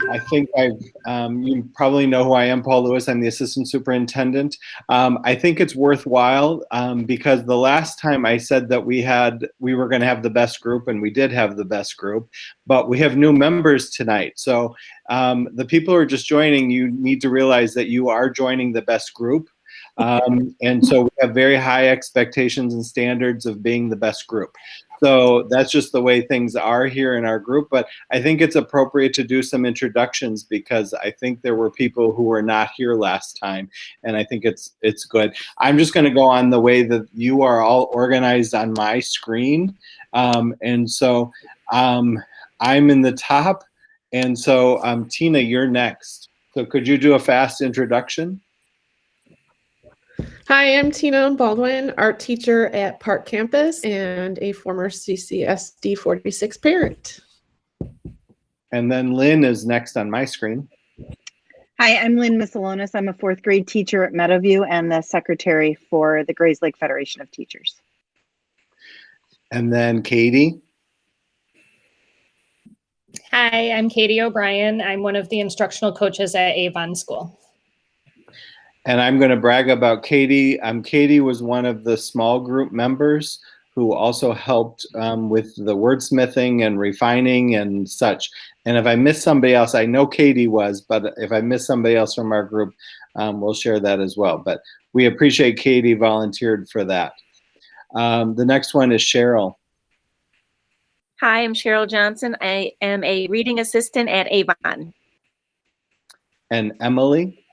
I think you probably know who I am, Paul Lewis. I'm the assistant superintendent. I think it's worthwhile because the last time I said that we were going to have the best group, and we did have the best group, but we have new members tonight. So the people who are just joining, you need to realize that you are joining the best group. And so we have very high expectations and standards of being the best group. So that's just the way things are here in our group. But I think it's appropriate to do some introductions because I think there were people who were not here last time. And I think it's good. I'm just going to go on the way that you are all organized on my screen. And so I'm in the top. And so Tina, you're next. So could you do a fast introduction? Hi, I'm Tina Baldwin, art teacher at Park Campus and a former CCSD 46 parent. And then Lynn is next on my screen. Hi, I'm Lynn Miscelonis. I'm a 4th grade teacher at Meadowview and the secretary for the Grays Lake Federation of Teachers. And then Katie. Hi, I'm Katie O'Brien. I'm one of the instructional coaches at Avon School. And I'm going to brag about Katie. Katie was one of the small group members who also helped with the wordsmithing and refining and such. And if I miss somebody else, I know Katie was, but if I miss somebody else from our group, we'll share that as well. But we appreciate Katie volunteered for that. The next one is Cheryl. Hi, I'm Cheryl Johnson. I am a reading assistant at Avon. And Emily.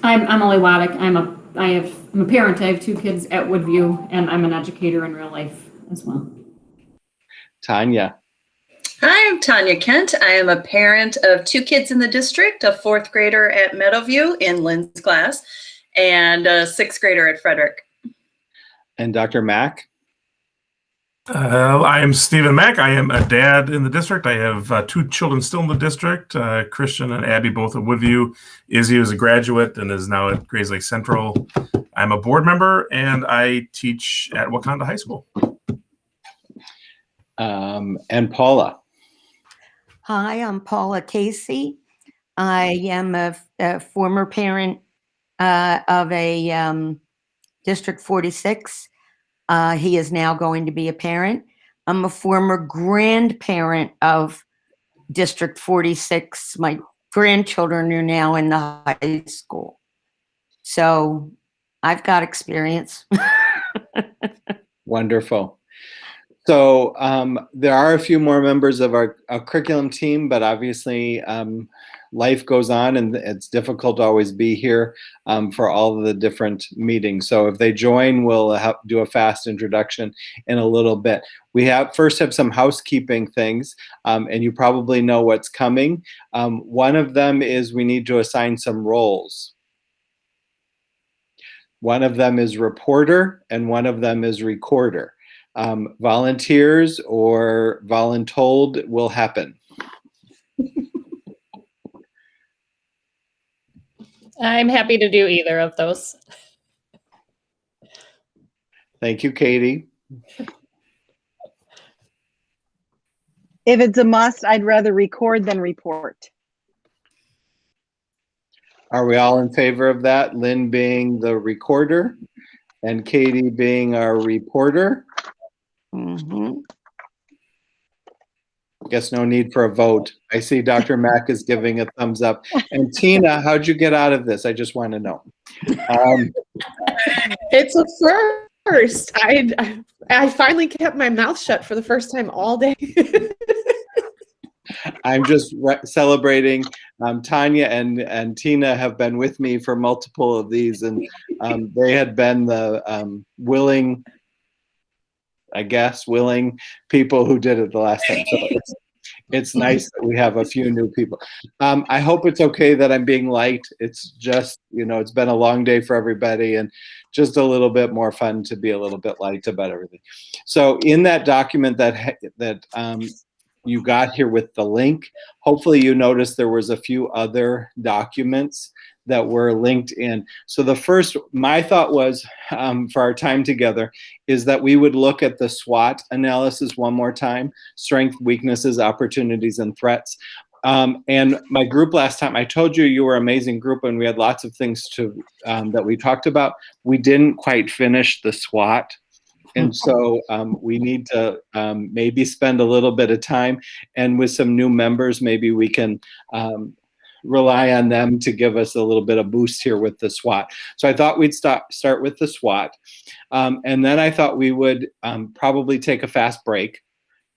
I'm Emily Waddick. I'm a parent. I have 2 kids at Woodview, and I'm an educator in real life as well. Tanya. Hi, I'm Tanya Kent. I am a parent of 2 kids in the district, a 4th grader at Meadowview in Lynn's class, and a 6th grader at Frederick. And Dr. Mack. I am Stephen Mack. I am a dad in the district. I have 2 children still in the district, Christian and Abby, both at Woodview. Izzy is a graduate and is now at Grays Lake Central. I'm a board member and I teach at Wakanda High School. And Paula. Hi, I'm Paula Casey. I am a former parent of a District 46. He is now going to be a parent. I'm a former grandparent of District 46. My grandchildren are now in the high school. So I've got experience. Wonderful. So there are a few more members of our curriculum team, but obviously life goes on and it's difficult to always be here for all of the different meetings. So if they join, we'll do a fast introduction in a little bit. We first have some housekeeping things, and you probably know what's coming. One of them is we need to assign some roles. One of them is reporter and one of them is recorder. Volunteers or voluntold will happen. I'm happy to do either of those. Thank you, Katie. If it's a must, I'd rather record than report. Are we all in favor of that? Lynn being the recorder and Katie being our reporter? Mm-hmm. Guess no need for a vote. I see Dr. Mack is giving a thumbs up. And Tina, how'd you get out of this? I just want to know. It's a first. I finally kept my mouth shut for the first time all day. I'm just celebrating. Tanya and Tina have been with me for multiple of these, and they had been the willing people who did it the last time. So it's nice that we have a few new people. I hope it's okay that I'm being light. It's just, it's been a long day for everybody and just a little bit more fun to be a little bit light about everything. So in that document that you got here with the link. Hopefully you noticed there was a few other documents that were linked in. So the first, my thought was for our time together is that we would look at the SWOT analysis one more time: strengths, weaknesses, opportunities, and threats. And my group last time, I told you you were an amazing group and we had lots of things to that we talked about. We didn't quite finish the SWOT. And so we need to maybe spend a little bit of time, and with some new members, maybe we can rely on them to give us a little bit of boost here with the SWOT. So I thought we'd start with the SWOT. And then I thought we would probably take a fast break,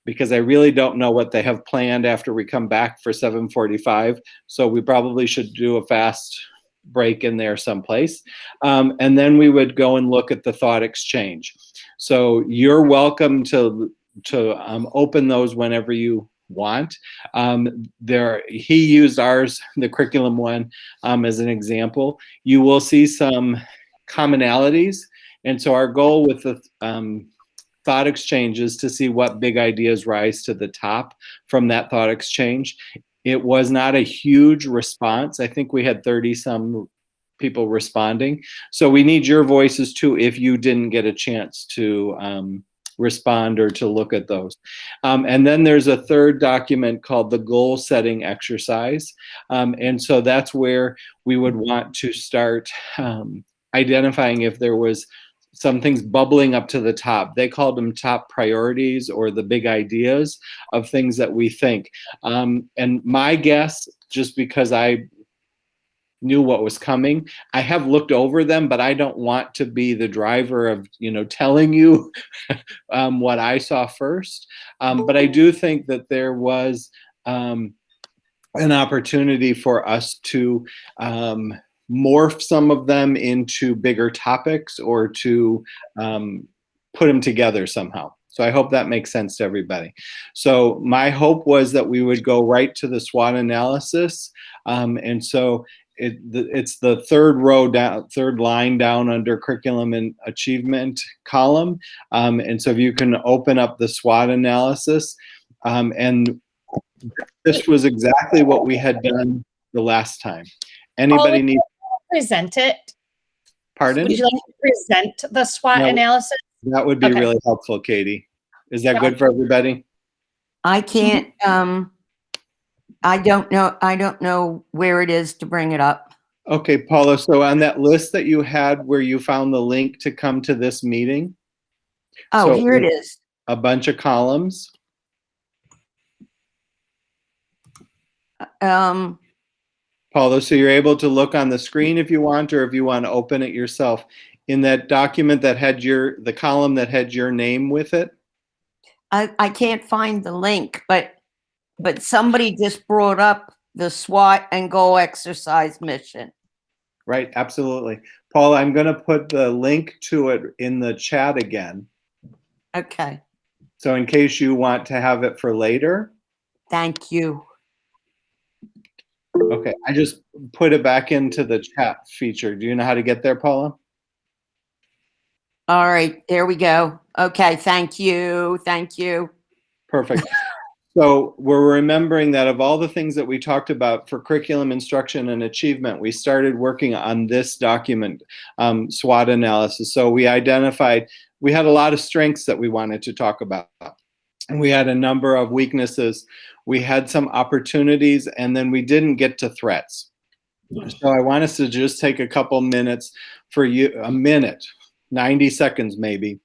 because I really don't know what they have planned after we come back for 7:45. So we probably should do a fast break in there someplace. And then we would go and look at the thought exchange. So you're welcome to open those whenever you want. He used ours, the curriculum one, as an example. You will see some commonalities. And so our goal with the thought exchange is to see what big ideas rise to the top from that thought exchange. It was not a huge response. I think we had 30 some people responding. So we need your voices too if you didn't get a chance to respond or to look at those. And then there's a third document called the goal setting exercise. And so that's where we would want to start identifying if there was some things bubbling up to the top. They called them top priorities or the big ideas of things that we think. And my guess, just because I knew what was coming, I have looked over them, but I don't want to be the driver of, telling you what I saw first. But I do think that there was an opportunity for us to morph some of them into bigger topics or to put them together somehow. So I hope that makes sense to everybody. So my hope was that we would go right to the SWOT analysis. And so it's the third row down, third line down under curriculum and achievement column. And so if you can open up the SWOT analysis, and this was exactly what we had done the last time. Anybody need present it? Pardon? Would you like to present the SWOT analysis? That would be Okay. really helpful, Katie. Is that good for everybody? I can't, I don't know where it is to bring it up. Okay, Paula, so on that list that you had where you found the link to come to this meeting. Oh, so here it is. A bunch of columns. Paula, so you're able to look on the screen if you want, or if you want to open it yourself. In that document that had the column that had your name with it. I can't find the link, but somebody just brought up the SWOT and goal exercise mission. Right, absolutely. Paula, I'm going to put the link to it in the chat again. Okay. So in case you want to have it for later. Thank you. Okay, I just put it back into the chat feature. Do you know how to get there, Paula? All right, there we go. Okay, thank you. Thank you. Perfect. So we're remembering that of all the things that we talked about for curriculum instruction and achievement, we started working on this document, SWOT analysis. So we identified, we had a lot of strengths that we wanted to talk about. And we had a number of weaknesses. We had some opportunities, and then we didn't get to threats. So I want us to just take a couple minutes for you, a minute, 90 seconds maybe,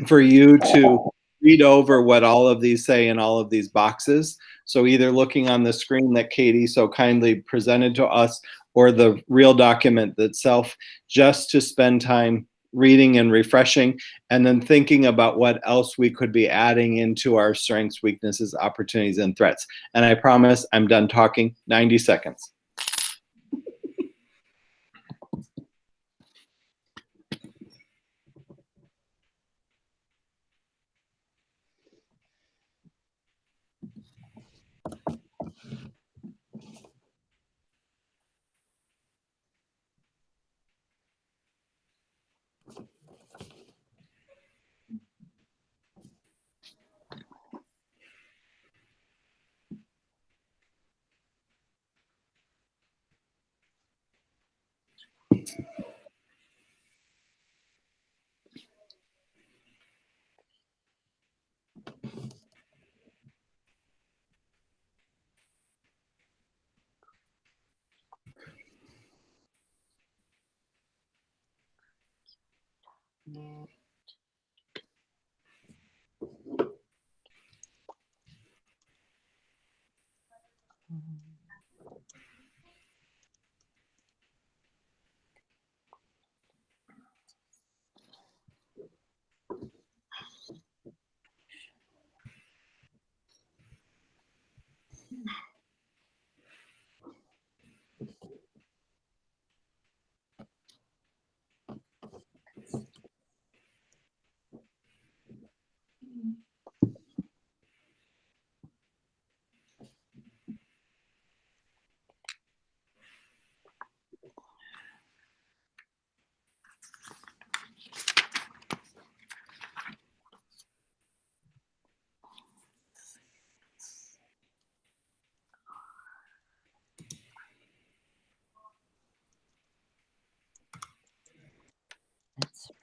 for you to read over what all of these say in all of these boxes. So either looking on the screen that Katie so kindly presented to us, or the real document itself, just to spend time reading and refreshing, and then thinking about what else we could be adding into our strengths, weaknesses, opportunities, and threats. And I promise I'm done talking. 90 seconds.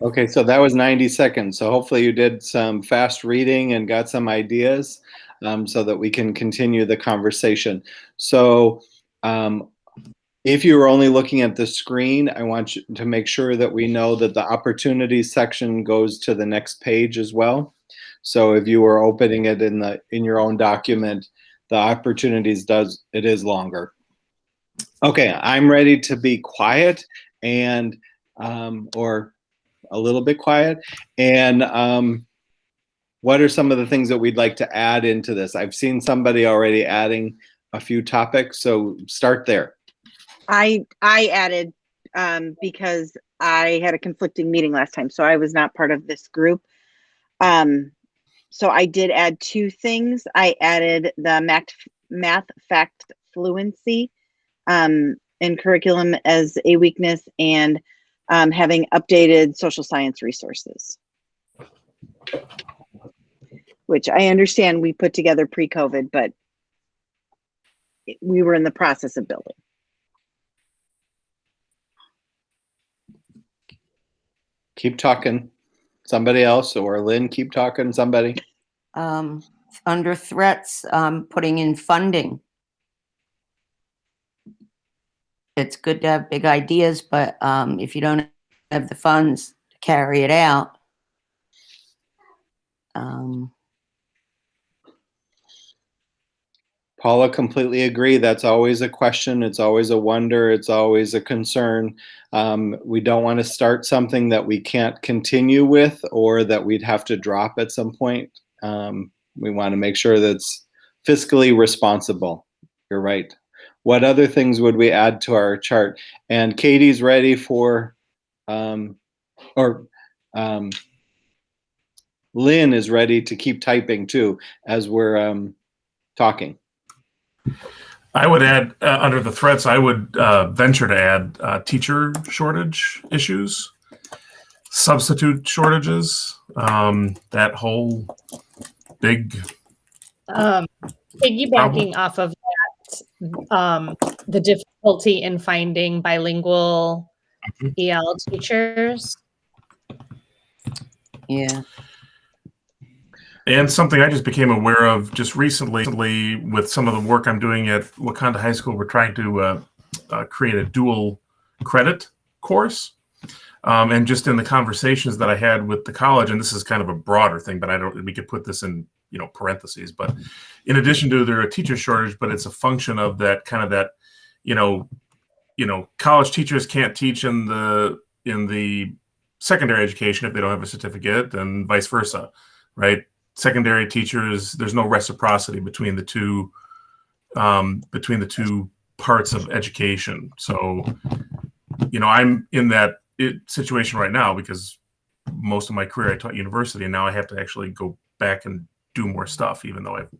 Okay, so that was 90 seconds. So hopefully you did some fast reading and got some ideas so that we can continue the conversation. So if you were only looking at the screen, I want you to make sure that we know that the opportunities section goes to the next page as well. So if you were opening it in your own document, the opportunities is longer. Okay, I'm ready to be quiet and or a little bit quiet. And what are some of the things that we'd like to add into this? I've seen somebody already adding a few topics, so start there. I added because I had a conflicting meeting last time, so I was not part of this group. So I did add two things. I added the math fact fluency in curriculum as a weakness, and having updated social science resources, which I understand we put together pre-COVID, but we were in the process of building. Keep talking. Somebody else, or Lynn, keep talking, somebody. Under threats, putting in funding. It's good to have big ideas, but if you don't have the funds to carry it out, Paula, completely agree. That's always a question. It's always a wonder. It's always a concern. We don't want to start something that we can't continue with or that we'd have to drop at some point. We want to make sure that's fiscally responsible. You're right. What other things would we add to our chart? And Katie's ready for, Lynn is ready to keep typing too as we're talking. I would add, under the threats, I would venture to add teacher shortage issues, substitute shortages, that whole big... Piggybacking off of that, the difficulty in finding bilingual EL teachers. yeah. And something I just became aware of just recently with some of the work I'm doing at Wakanda High School, we're trying to create a dual credit course. And just in the conversations that I had with the college, and this is kind of a broader thing, but we could put this in, parentheses, but in addition to there a teacher shortage, but it's a function of that kind of that, college teachers can't teach in the secondary education if they don't have a certificate, and vice versa, right? Secondary teachers, there's no reciprocity between the two parts of education. So, I'm in that situation right now because most of my career I taught university, and now I have to actually go back and do more stuff, even though I've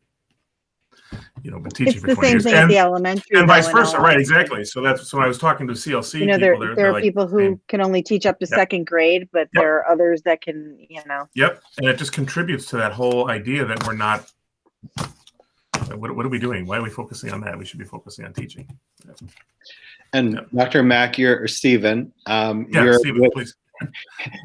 been teaching for 20 years. It's the same thing at the elementary. And vice versa, right? Exactly. So I was talking to CLC people. There are people who can only teach up to second grade, but there are others that can, Yep, and it just contributes to that whole idea that we're not. What are we doing? Why are we focusing on that? We should be focusing on teaching. And Dr. Mack, Stephen. Stephen, please.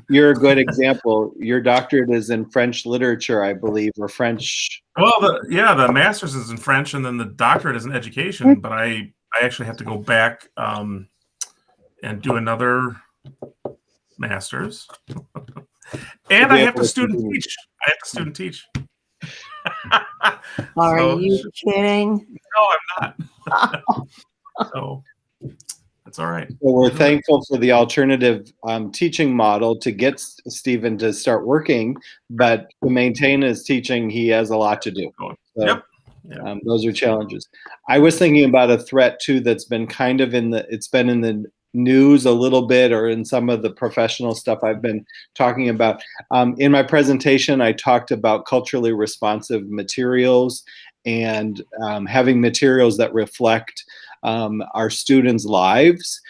You're a good example. Your doctorate is in French literature, I believe, or French. Well, the master's is in French, and then the doctorate is in education. But I actually have to go back and do another master's. And be I have able to to student continue. teach. I have to student teach. Are So- you kidding? No, I'm not. So that's all right. So we're thankful for the alternative teaching model to get Stephen to start working, but to maintain his teaching, he has a lot to do. So, Yep. those are challenges. I was thinking about a threat too that's been kind of it's been in the news a little bit, or in some of the professional stuff I've been talking about. In my presentation, I talked about culturally responsive materials and having materials that reflect our students' lives.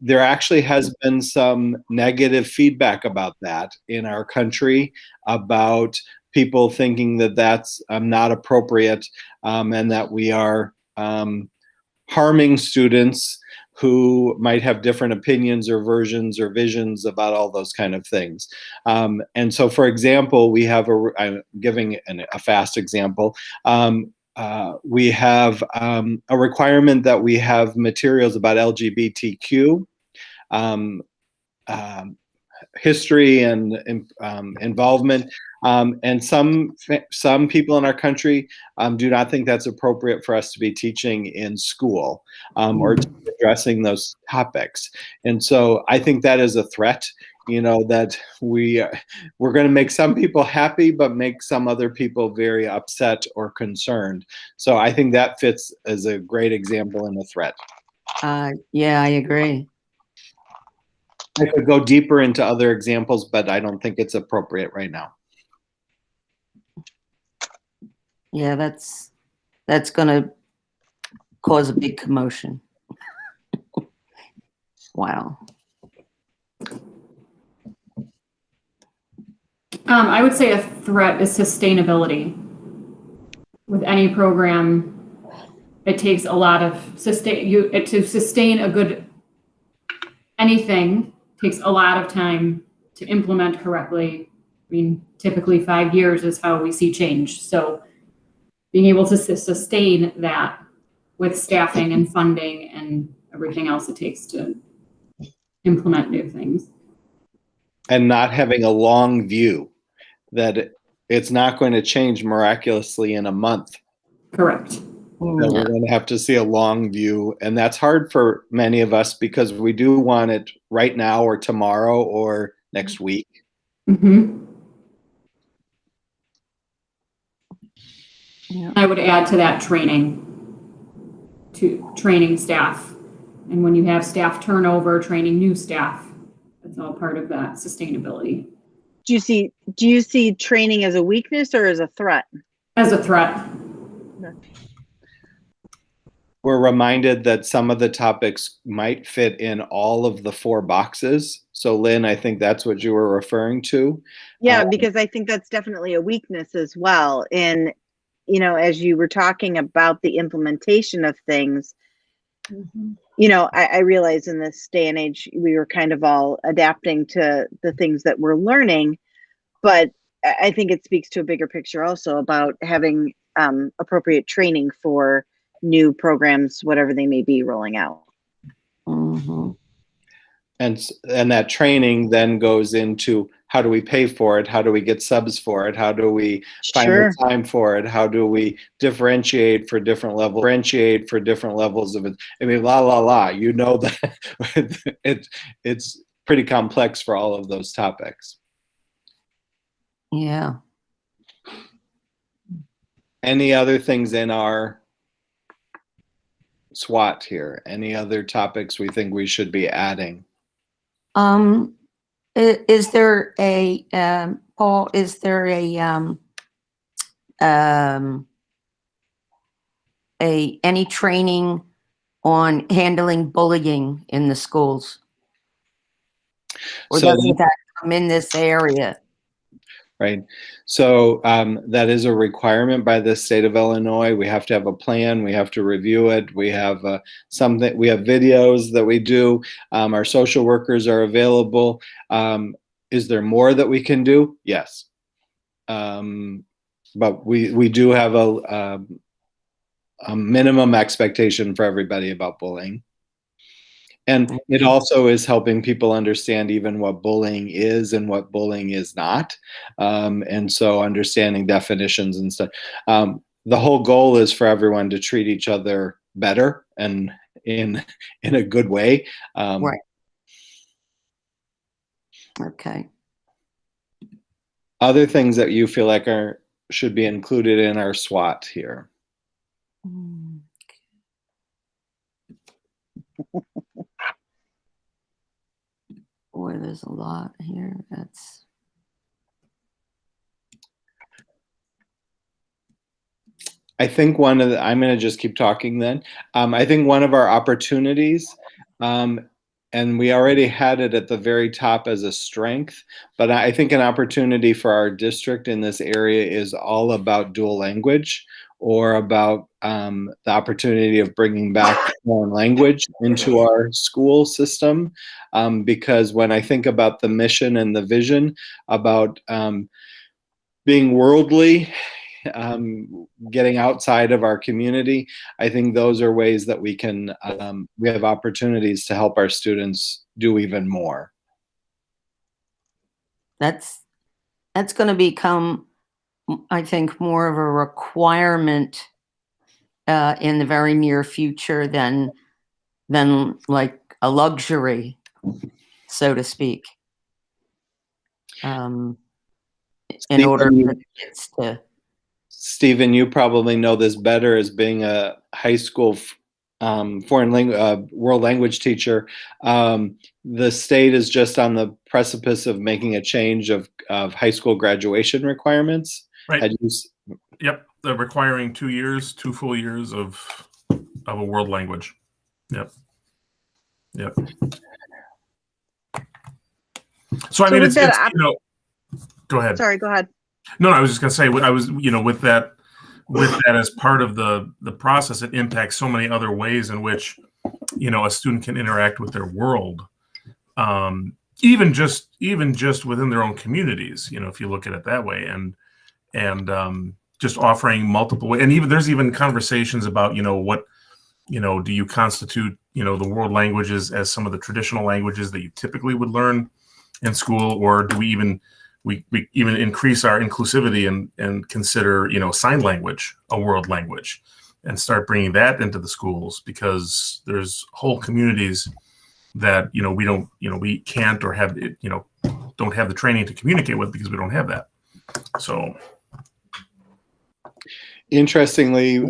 There actually has been some negative feedback about that in our country, about people thinking that that's not appropriate, and that we are harming students who might have different opinions or versions or visions about all those kind of things. And so, for example, we have I'm giving a fast example. We have a requirement that we have materials about LGBTQ, history and involvement. And some people in our country do not think that's appropriate for us to be teaching in school, or addressing those topics. And so I think that is a threat, that we're going to make some people happy, but make some other people very upset or concerned. So I think that fits as a great example and a threat. Yeah, I agree. I could go deeper into other examples, but I don't think it's appropriate right now. Yeah, that's going to cause a big commotion. Wow. I would say a threat is sustainability. With any program, it takes a lot of to sustain a good anything takes a lot of time to implement correctly. I mean, typically 5 years is how we see change. So being able to sustain that with staffing and funding and everything else it takes to implement new things. And not having a long view, that it's not going to change miraculously in a month. Correct. That we're going to have to see a long view. And that's hard for many of us because we do want it right now or tomorrow or next week. Mm-hmm. Yeah. I would add to that training staff. And when you have staff turnover, training new staff, that's all part of that sustainability. Do you see training as a weakness or as a threat? As a threat. We're reminded that some of the topics might fit in all of the 4 boxes. So Lynn, I think that's what you were referring to. Yeah, because I think that's definitely a weakness as well. And, as you were talking about the implementation of things, I realize in this day and age, we were kind of all adapting to the things that we're learning, but I think it speaks to a bigger picture also about having appropriate training for new programs, whatever they may be rolling out. Mm-hmm. And that training then goes into, how do we pay for it? How do we get subs for it? How do we find the time for it? How do we differentiate for different levels of it? I mean, that it's pretty complex for all of those topics. Yeah. Any other things in our SWOT here? Any other topics we think we should be adding? Is there a Paul? Is there any training on handling bullying in the schools, or So doesn't that come in this area? Right. So that is a requirement by the state of Illinois. We have to have a plan. We have to review it. We have we have videos that we do. Our social workers are available. Is there more that we can do? Yes. But we do have a minimum expectation for everybody about bullying. And it also is helping people understand even what bullying is and what bullying is not. And so understanding definitions and stuff. The whole goal is for everyone to treat each other better and in a good way. Right. Okay. Other things that you feel like should be included in our SWOT here. Boy, there's a lot here. I think I'm going to just keep talking then. I think one of our opportunities, and we already had it at the very top as a strength, but I think an opportunity for our district in this area is all about dual language, or about the opportunity of bringing back foreign language into our school system. Because when I think about the mission and the vision about being worldly, getting outside of our community, I think those are ways that we have opportunities to help our students do even more. That's going to become, I think, more of a requirement in the very near future than like a luxury, so to speak. In order for kids to. Stephen, you probably know this better as being a high school foreign language, world language teacher. The state is just on the precipice of making a change of high school graduation requirements. Right. Yep. They're requiring 2 years, 2 full years of a world language. Yep. So I mean, it's go ahead. Sorry, go ahead. No, I was just going to say, I was, with that as part of the process, it impacts so many other ways in which, a student can interact with their world, even just within their own communities, if you look at it that way, and just offering multiple ways. And even there's even conversations about, what, do you constitute, the world languages as some of the traditional languages that you typically would learn in school, or do we even increase our inclusivity and consider, sign language a world language, and start bringing that into the schools, because there's whole communities that, we can't or have, don't have the training to communicate with because we don't have that. So. Interestingly,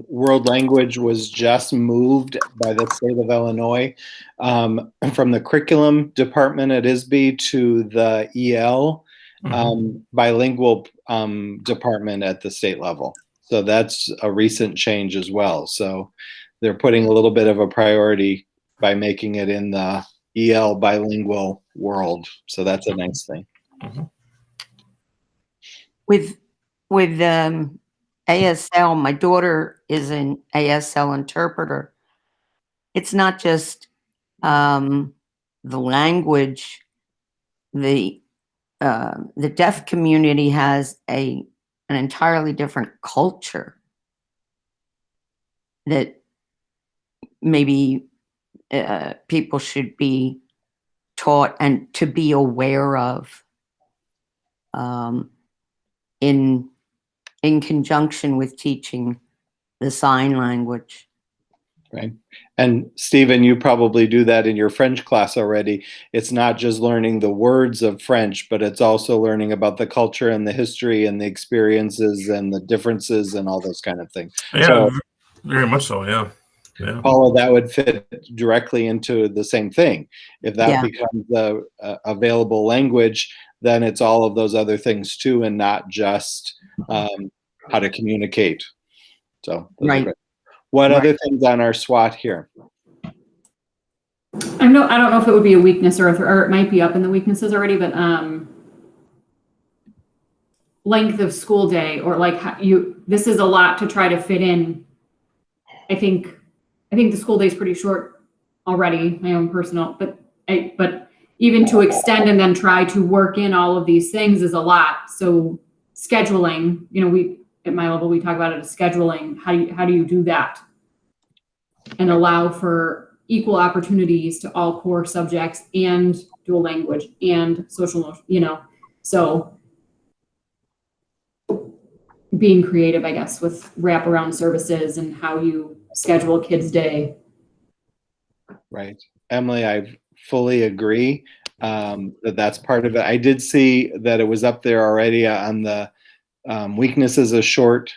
world language was just moved by the state of Illinois from the curriculum department at ISB to the EL bilingual department at the state level. So that's a recent change as well. So they're putting a little bit of a priority by making it in the EL bilingual world. So that's a nice thing. With ASL, my daughter is an ASL interpreter. It's not just the language. The deaf community has an entirely different culture that maybe people should be taught and to be aware of in conjunction with teaching the sign language. Right. And Stephen, you probably do that in your French class already. It's not just learning the words of French, but it's also learning about the culture and the history and the experiences and the differences and all those kind of things. Yeah, so, very much so. Yeah. Paula, that would fit directly into the same thing. If that becomes the available language, then it's all of those other things too, and not just how to communicate. So, right. What other things on our SWOT here? I don't know if it would be a weakness or it might be up in the weaknesses already, but length of school day, or like this is a lot to try to fit in. I think the school day is pretty short already, my own personal, but even to extend and then try to work in all of these things is a lot. So scheduling, at my level, we talk about it as scheduling. How do you do that and allow for equal opportunities to all core subjects and dual language and social, so being creative, I guess, with wraparound services and how you schedule a kid's day. Right. Emily, I fully agree that that's part of it. I did see that it was up there already on the weaknesses of short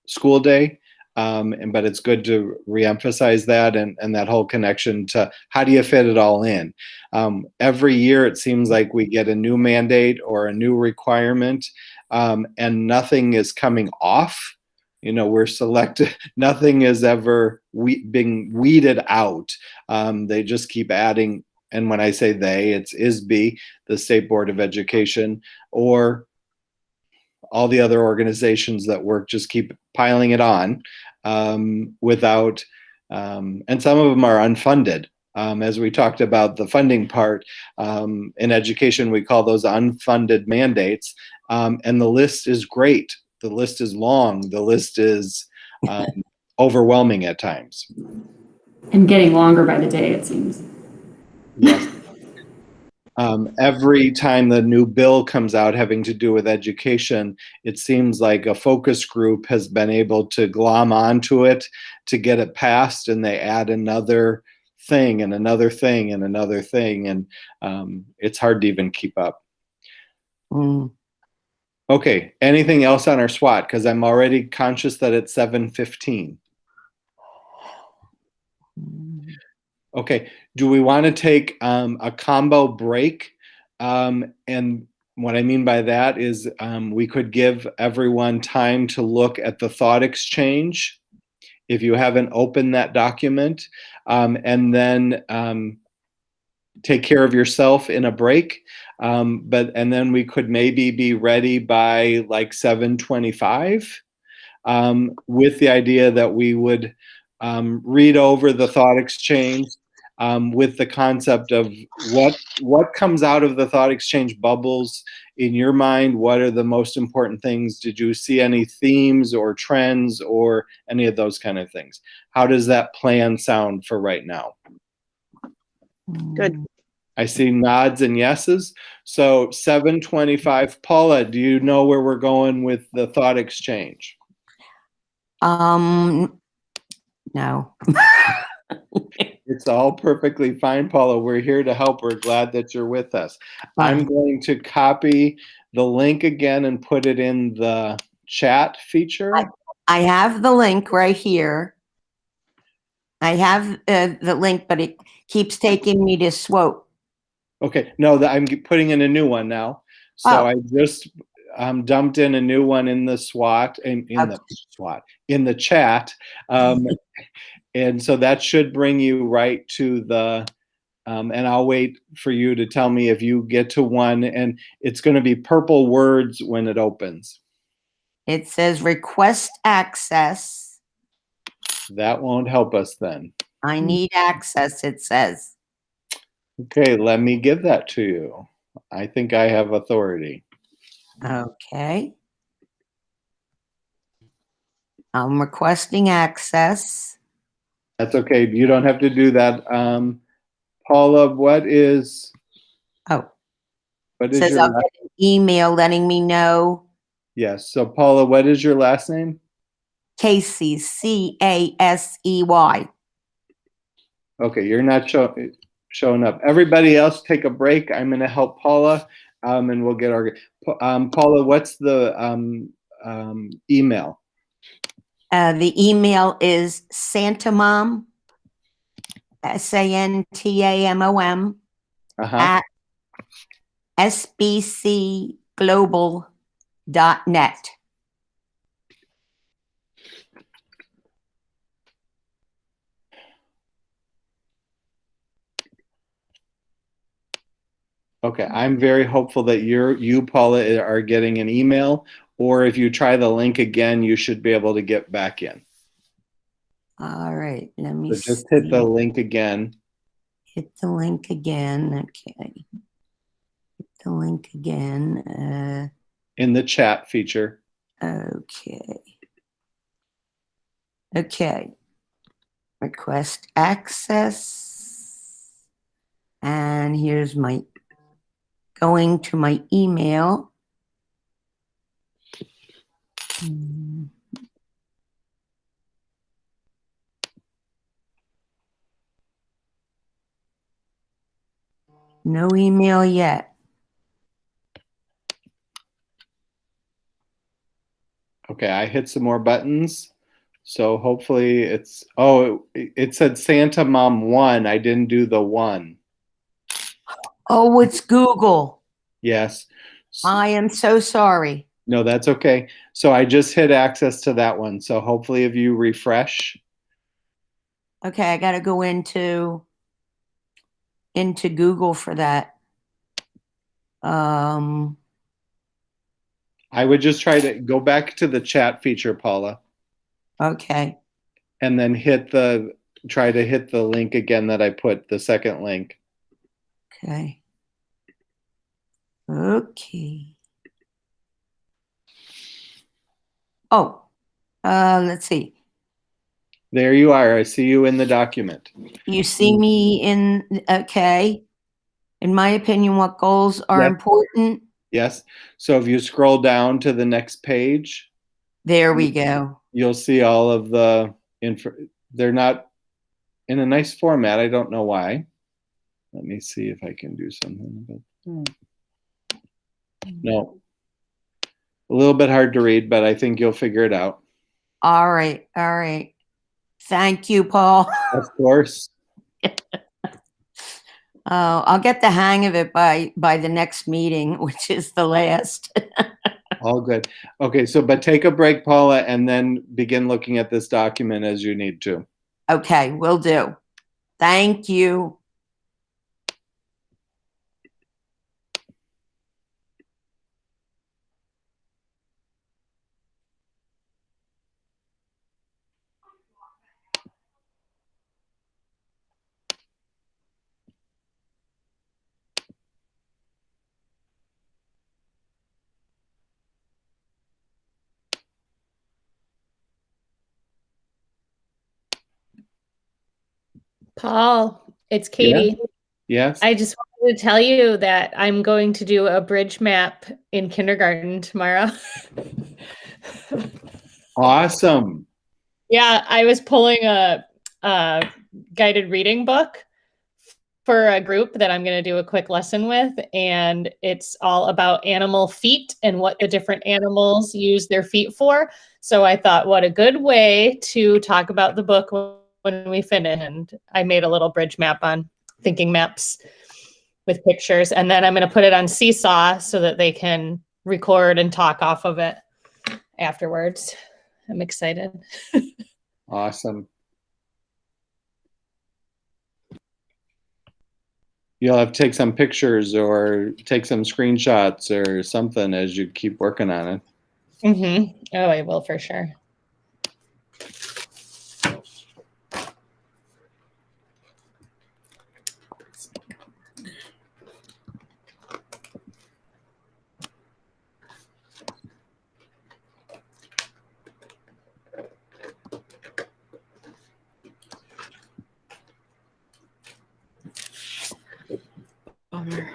school day. But it's good to reemphasize that and that whole connection to how do you fit it all in. Every year it seems like we get a new mandate or a new requirement, and nothing is coming off. We're selected, nothing is ever being weeded out. They just keep adding, and when I say they, it's ISB, the State Board of Education, or all the other organizations that work just keep piling it on without, and some of them are unfunded. As we talked about the funding part, in education, we call those unfunded mandates, and the list is great. The list is long. The list is overwhelming at times. And getting longer by the day, it seems. Yes. Every time the new bill comes out having to do with education, it seems like a focus group has been able to glom onto it to get it passed, and they add another thing and another thing and another thing, and it's hard to even keep up. Okay, anything else on our SWOT? Because I'm already conscious that it's 7:15. Okay, do we want to take a combo break? And what I mean by that is we could give everyone time to look at the thought exchange if you haven't opened that document, and then take care of yourself in a break. And then we could maybe be ready by like 7:25 with the idea that we would read over the thought exchange with the concept of what comes out of the thought exchange bubbles in your mind. What are the most important things? Did you see any themes or trends or any of those kind of things? How does that plan sound for right now? Good. I see nods and yeses. So 7:25. Paula, do you know where we're going with the thought exchange? No. It's all perfectly fine, Paula. We're here to help. We're glad that you're with us. I'm going to copy the link again and put it in the chat feature. I have the link right here. I have the link, but it keeps taking me to Swot. Okay, no, I'm putting in a new one now. So I just dumped in a new one in the SWOT, in the chat. And so that should bring you right to the, and I'll wait for you to tell me if you get to one, and it's going to be purple words when it opens. It says request access. That won't help us then. I need access, it says. Okay, let me give that to you. I think I have authority. Okay. I'm requesting access. That's okay. You don't have to do that. Paula, what is It your says I'll get an email letting me know. Yes. So Paula, what is your last name? Casey, C-A-S-E-Y. Okay, you're not showing up. Everybody else take a break. I'm going to help Paula, and we'll get our Paula, what's the email? The email is santamom, SANTAMOM, at sbcglobal.net. Okay, I'm very hopeful that you, Paula, are getting an email, or if you try the link again, you should be able to get back in. All right, let me just hit the link again. Hit the link again. Okay. Hit the link again. In the chat feature. Okay. Okay. request access. And here's my, going to my email. No email yet. Okay, I hit some more buttons. So hopefully it's, oh, it said Santa Mom 1. I didn't do the 1. Oh, it's Google. Yes. I am so sorry. No, that's okay. So I just hit access to that one. So hopefully if you refresh. Okay, I got to go into Google for that. I would just try to go back to the chat feature, Paula. Okay. And then try to hit the link again that I put, the second link. Okay. Okay. Oh, let's see. There you are. I see you in the document. You see me in, okay. In my opinion, what goals are Yes. important? Yes. So if you scroll down to the next page. There we go. You'll see all of the info. They're not in a nice format. I don't know why. Let me see if I can do something about that. No. A little bit hard to read, but I think you'll figure it out. All right. All right. Thank you, Paul. Of course. I'll get the hang of it by the next meeting, which is the last. All good. Okay, so but take a break, Paula, and then begin looking at this document as you need to. Okay, will do. Thank you. Paul, it's Katie. Yes. I just wanted to tell you that I'm going to do a bridge map in kindergarten tomorrow. Awesome. Yeah, I was pulling a guided reading book for a group that I'm going to do a quick lesson with, and it's all about animal feet and what the different animals use their feet for. So I thought, what a good way to talk about the book when we finish. And I made a little bridge map on Thinking Maps with pictures, and then I'm going to put it on Seesaw so that they can record and talk off of it afterwards. I'm excited. Awesome. You'll have to take some pictures or take some screenshots or something as you keep working on it. Mm-hmm. Oh, I will for sure. Bummer.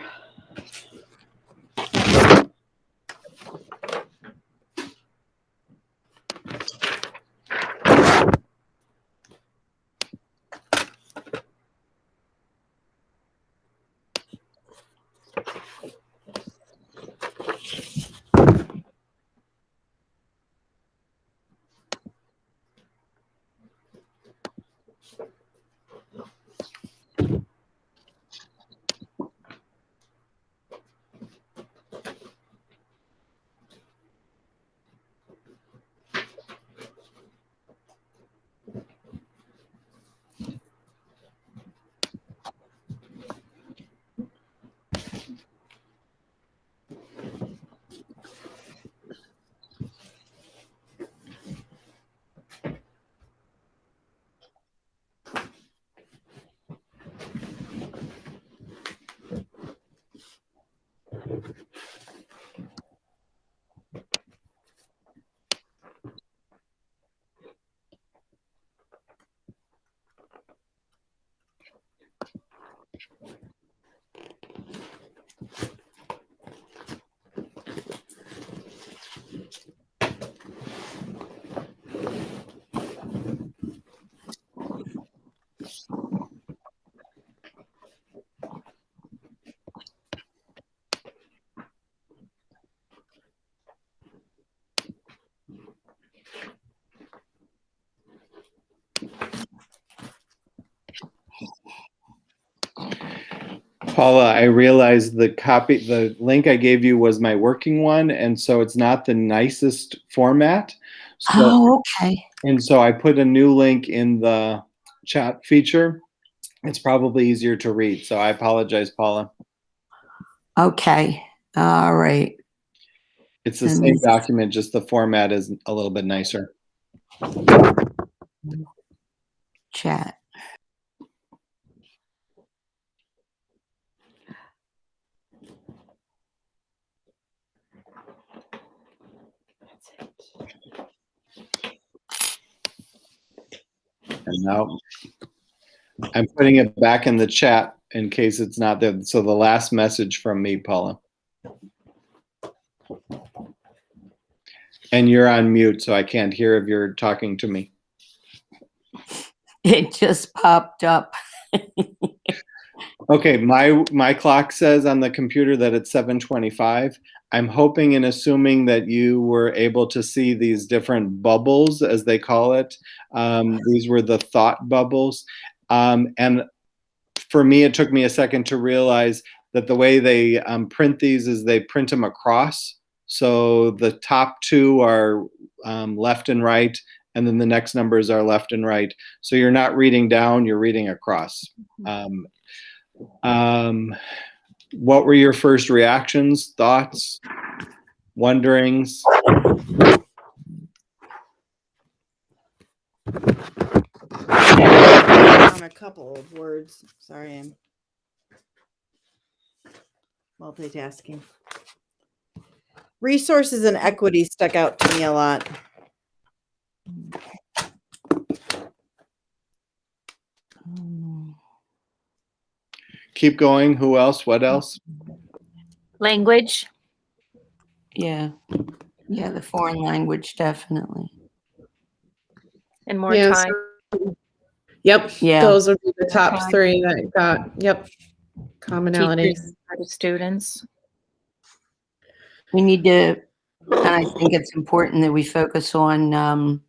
Paula, I realized the link I gave you was my working one, and so it's not the nicest format. So, Oh, okay. and so I put a new link in the chat feature. It's probably easier to read, so I apologize, Paula. Okay. All right. It's the same document, just the format is a little bit nicer. Chat. And now I'm putting it back in the chat in case it's not there. So the last message from me, Paula. And you're on mute, so I can't hear if you're talking to me. It just popped up. Okay, my clock says on the computer that it's 7:25. I'm hoping and assuming that you were able to see these different bubbles, as they call it. These were the thought bubbles. And for me, it took me a second to realize that the way they print these is they print them across. So the top two are left and right, and then the next numbers are left and right. So you're not reading down, you're reading across. What were your first reactions, thoughts, wonderings? On a couple of words. Sorry, I'm multitasking. Resources and equity stuck out to me a lot. Keep going. Who else? What else? Language. Yeah. Yeah, the foreign language, definitely. And more Yes. time. Yep. Yeah. Those would be the top Time. three that got, yep, commonalities. Teachers, students. We need to, and I think it's important that we focus on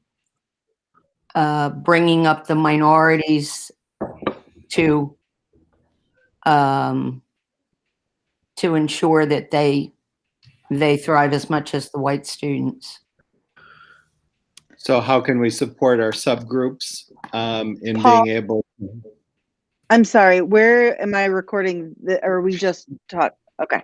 bringing up the minorities to ensure that they thrive as much as the white students. So how can we support our subgroups in being able to? I'm sorry, where am I recording? Or we just taught? Okay.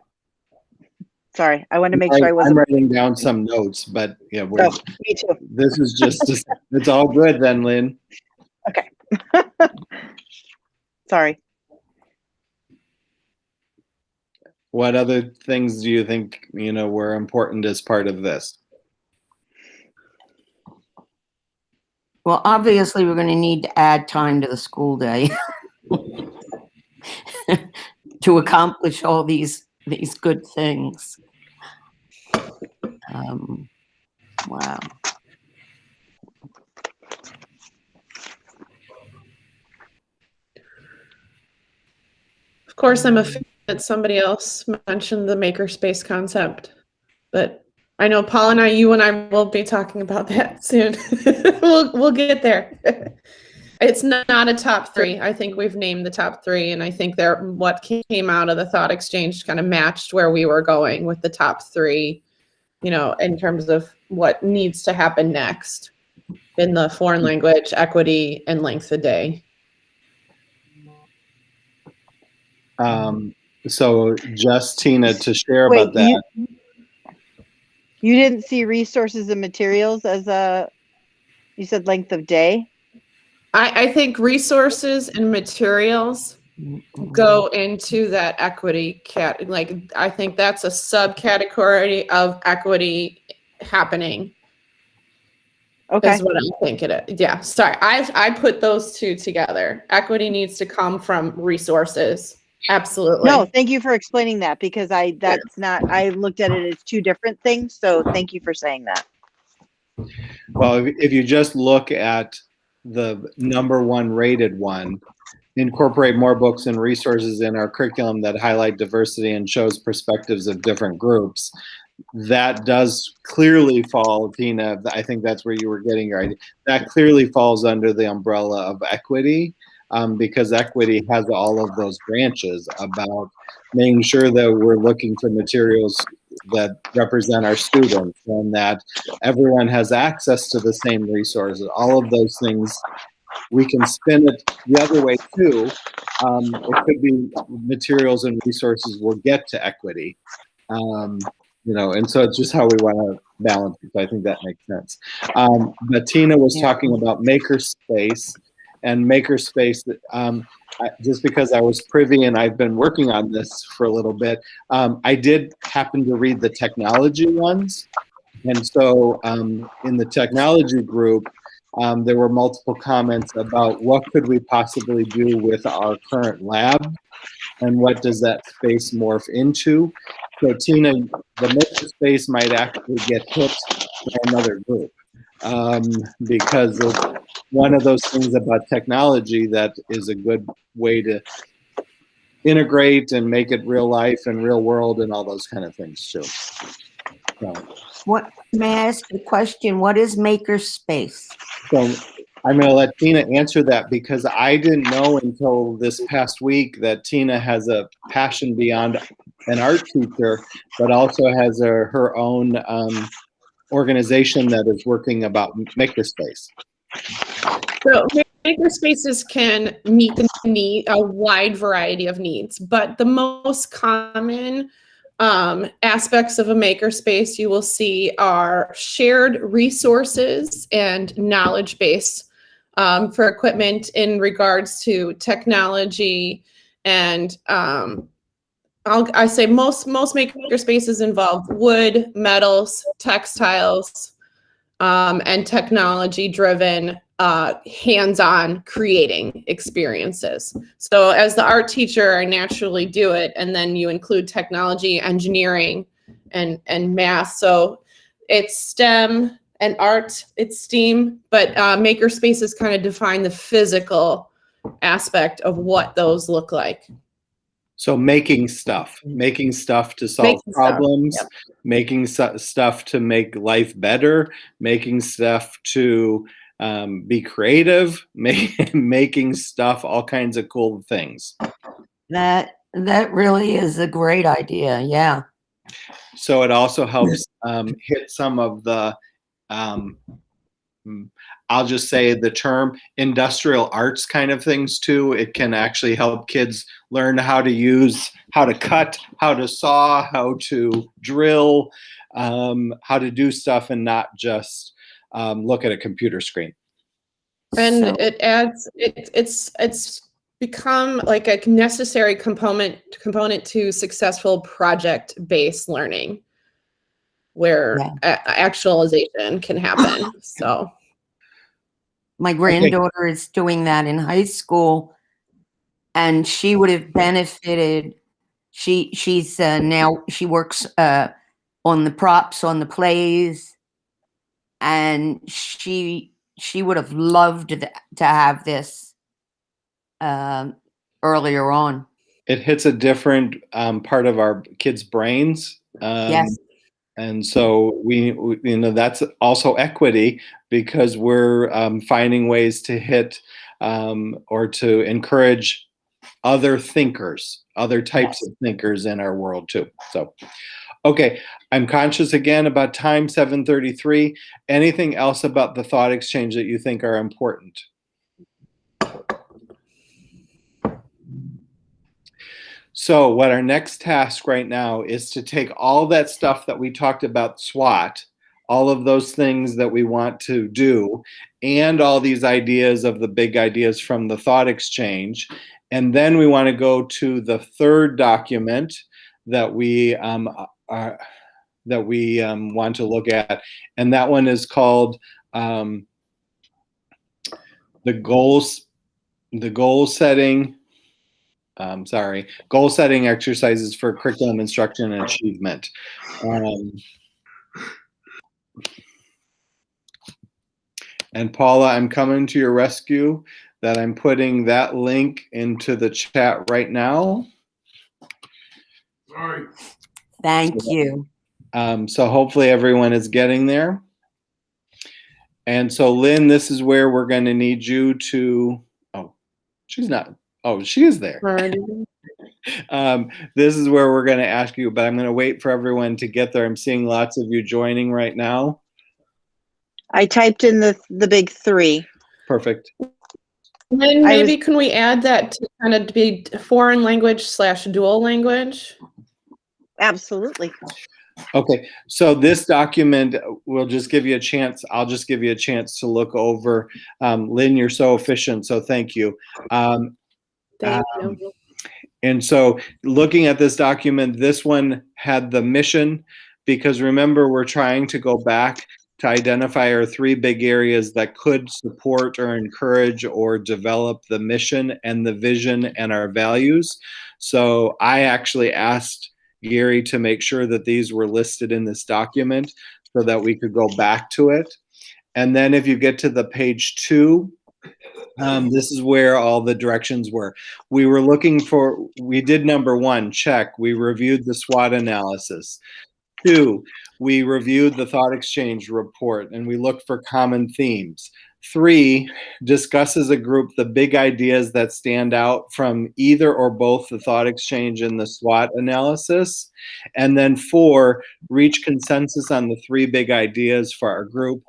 Sorry, I wanted to make sure I I'm wasn't. writing down some notes, but yeah, Oh, me too. this is just, it's all good then, Lynn. Okay. Sorry. What other things do you think, were important as part of this? Well, obviously, we're going to need to add time to the school day to accomplish all these good things. Wow. Of course, I'm offended that somebody else mentioned the makerspace concept, but I know Paul and you and I will be talking about that soon. We'll get there. It's not a top three. I think we've named the top three, and I think what came out of the thought exchange kind of matched where we were going with the top three, in terms of what needs to happen next in the foreign language, equity, and length of day. So just Tina to share about that. You didn't see resources and materials as you said length of day? I think resources and materials go into that equity I think that's a subcategory of equity happening. Okay. Is what I'm thinking it. Yeah, sorry. I put those two together. Equity needs to come from resources. Absolutely. No, thank you for explaining that, because I looked at it as two different things. So thank you for saying that. Well, if you just look at the #1 rated one, incorporate more books and resources in our curriculum that highlight diversity and shows perspectives of different groups, that does clearly fall, Tina, I think that's where you were getting your idea. That clearly falls under the umbrella of equity. because equity has all of those branches about making sure that we're looking for materials that represent our students and that everyone has access to the same resources. All of those things, we can spin it the other way too. It could be materials and resources will get to equity. And so it's just how we want to balance it. So I think that makes sense. But Tina was talking about makerspace, and makerspace, just because I was privy and I've been working on this for a little bit, I did happen to read the technology ones. And so in the technology group, there were multiple comments about what could we possibly do with our current lab and what does that space morph into. So Tina, the makerspace might actually get hit by another group because it's one of those things about technology that is a good way to integrate and make it real life and real world and all those kind of things too. So, May I ask a question? What is makerspace? So I'm going to let Tina answer that because I didn't know until this past week that Tina has a passion beyond an art teacher, but also has her own organization that is working about makerspace. So makerspaces can meet a wide variety of needs, but the most common aspects of a makerspace you will see are shared resources and knowledge base for equipment in regards to technology. And I say most makerspaces involve wood, metals, textiles, and technology-driven hands-on creating experiences. So as the art teacher, I naturally do it, and then you include technology, engineering, and math. So it's STEM and art, it's STEAM, but makerspaces kind of define the physical aspect of what those look like. So making stuff to solve problems, making stuff to make life better, making stuff to be creative, making stuff, all kinds of cool things. That really is a great idea. Yeah. So it also helps hit some of the, I'll just say the term industrial arts kind of things too. It can actually help kids learn how to cut, how to saw, how to drill, how to do stuff and not just look at a computer screen. And it adds, it's become like a necessary component to successful project-based learning where actualization can happen. So my granddaughter is doing that in high school, and she would have benefited. She's now she works on the props on the plays, and she would have loved to have this earlier on. It hits a different part of our kids' brains. Yes. And so we that's also equity because we're finding ways to hit or to encourage other thinkers, other types of thinkers in our world too. So, okay, I'm conscious again about time, 7:33. Anything else about the thought exchange that you think are important? So what our next task right now is to take all that stuff that we talked about SWOT, all of those things that we want to do, and all these ideas of the big ideas from the thought exchange. And then we want to go to the third document that we want to look at. And that one is called the goal setting exercises for curriculum instruction and achievement. And Paula, I'm coming to your rescue that I'm putting that link into the chat right now. Sorry. Thank you. So hopefully everyone is getting there. And so Lynn, this is where we're going to need you to, She's not. Oh, she is there. Already. This is where we're going to ask you, but I'm going to wait for everyone to get there. I'm seeing lots of you joining right now. I typed in the big 3. Perfect. Then maybe can we add that to kind of be foreign language / dual language? Absolutely. Okay, so this document will just give you a chance. I'll just give you a chance to look over. Lynn, you're so efficient, so thank you. Thank you. And so looking at this document, this one had the mission, because remember, we're trying to go back to identify our 3 big areas that could support or encourage or develop the mission and the vision and our values. So I actually asked Gary to make sure that these were listed in this document so that we could go back to it. And then if you get to the page 2, this is where all the directions were. We were looking for, we did number 1, check. We reviewed the SWOT analysis. 2, we reviewed the thought exchange report and we looked for common themes. 3, discuss as a group the big ideas that stand out from either or both the thought exchange and the SWOT analysis. And then 4, reach consensus on the 3 big ideas for our group.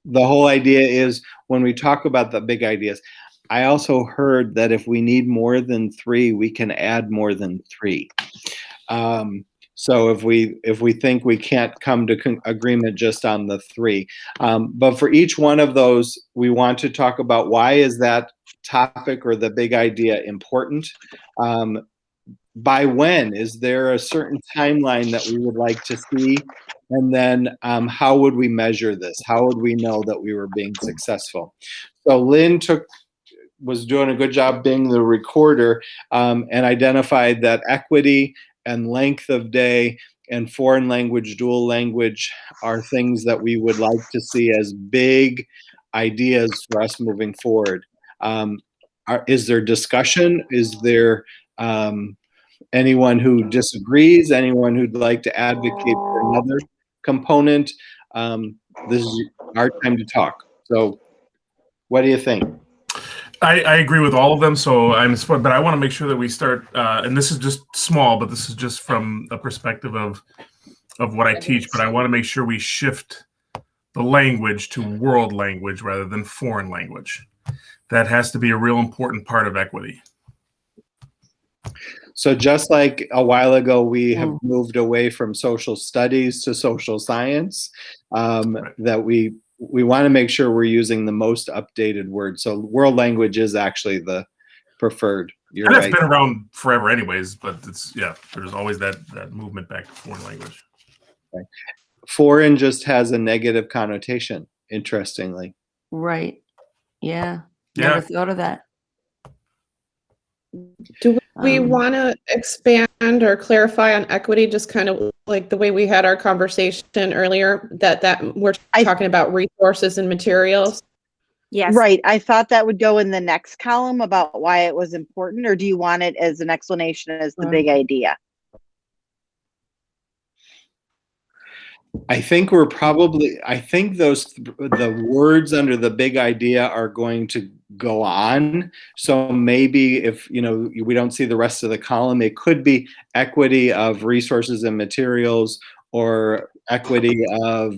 The whole idea is when we talk about the big ideas, I also heard that if we need more than 3, we can add more than 3. So if we think we can't come to agreement just on the 3, but for each one of those, we want to talk about why is that topic or the big idea important. By when? Is there a certain timeline that we would like to see? And then how would we measure this? How would we know that we were being successful? So Lynn was doing a good job being the recorder and identified that equity and length of day and foreign language, dual language are things that we would like to see as big ideas for us moving forward. Is there discussion? Is there anyone who disagrees? Anyone who'd like to advocate for another component? This is our time to talk. So what do you think? I agree with all of them. So but I want to make sure that we start, and this is just small, but this is just from a perspective of what I teach, but I want to make sure we shift the language to world language rather than foreign language. That has to be a real important part of equity. So just like a while ago, we have moved away from social studies to social science, that we want to make sure we're using the most updated word. So world language is actually the preferred. You're and right. It's been around forever anyways, but it's, yeah, there's always that movement back to foreign language. Okay. Foreign just has a negative connotation, interestingly. Right. Yeah. Yeah. Never thought of that. Do we want to expand or clarify on equity, just kind of like the way we had our conversation earlier, that we're talking about resources and materials? Yes. Right. I thought that would go in the next column about why it was important, or do you want it as an explanation as the big idea? I think the words under the big idea are going to go on. So maybe if, we don't see the rest of the column, it could be equity of resources and materials, or equity of,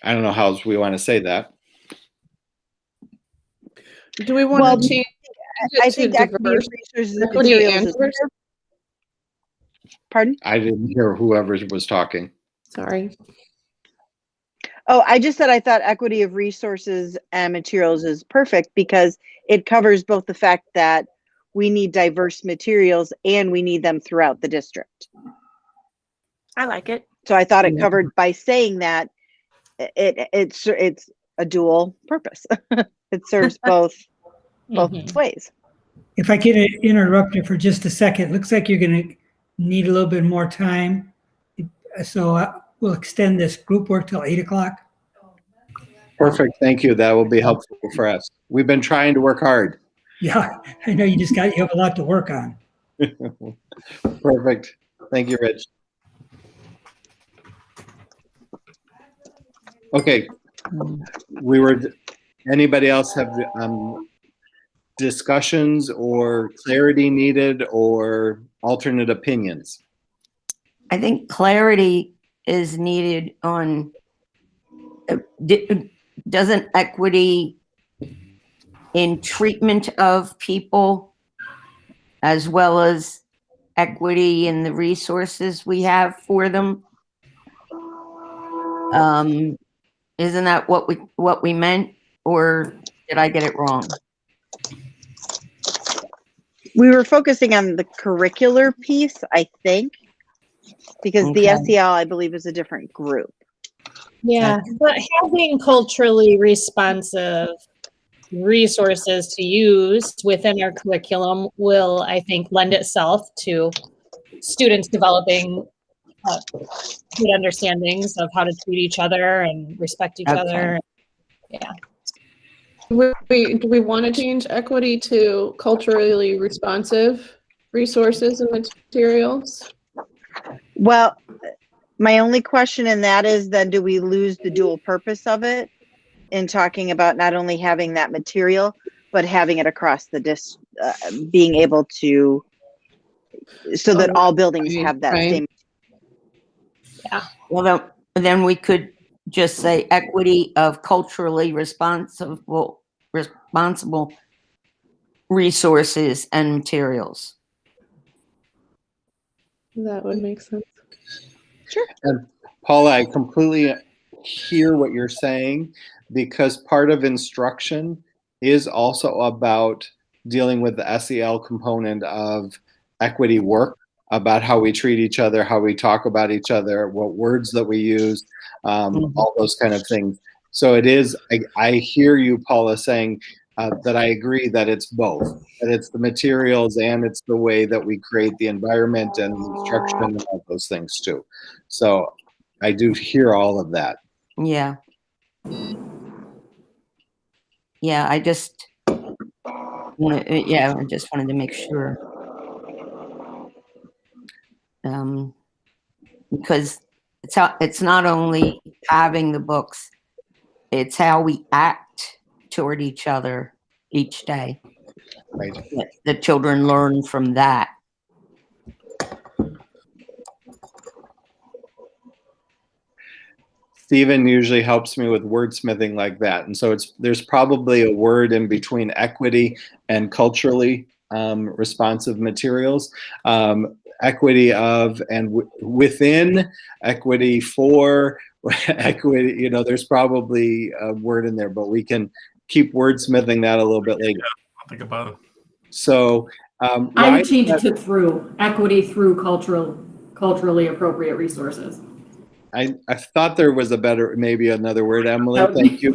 I don't know how else we want to say that. Do we want to change I think equity of resources and materials is perfect. Pardon? I didn't hear whoever was talking. Sorry. Oh, I just said I thought equity of resources and materials is perfect because it covers both the fact that we need diverse materials and we need them throughout the district. I like it. So I thought it covered by saying that it's a dual purpose. It serves both ways. If I could interrupt you for just a second, looks like you're going to need a little bit more time. So we'll extend this group work till 8 o'clock. Perfect. Thank you. That will be helpful for us. We've been trying to work hard. Yeah, I know you have a lot to work on. Perfect. Thank you, Rich. Okay. Anybody else have discussions or clarity needed or alternate opinions? I think clarity is needed on, doesn't equity in treatment of people as well as equity in the resources we have for them? Isn't that what we meant, or did I get it wrong? We were focusing on the curricular piece, I think, because the Okay. SEL, I believe, is a different group. Yeah, but having culturally responsive resources to use within our curriculum will, I think, lend itself to students developing good understandings of how to treat each other and respect each other. Yeah. Do we want to change equity to culturally responsive resources and materials? Well, my only question in that is then do we lose the dual purpose of it in talking about not only having that material, but having it across the being able to, so that all buildings have that same. Yeah. Well, then we could just say equity of culturally responsible resources and materials. That would make sense. Sure. And Paula, I completely hear what you're saying, because part of instruction is also about dealing with the SEL component of equity work, about how we treat each other, how we talk about each other, what words that we use, all those kind of things. So it is, I hear you, Paula, saying that I agree that it's both, that it's the materials and it's the way that we create the environment and the instruction and all those things too. So I do hear all of that. Yeah. Yeah, I just wanted to make sure. Because it's not only having the books, it's how we act toward each other each day. Right. The children learn from that. Stephen usually helps me with wordsmithing like that. And so there's probably a word in between equity and culturally responsive materials. Equity of and within, equity for, equity, there's probably a word in there, but we can keep wordsmithing that a little bit later. Yeah, I'll think about it. So I would change it to through, equity through culturally appropriate resources. I thought there was maybe another word, Emily. Thank you.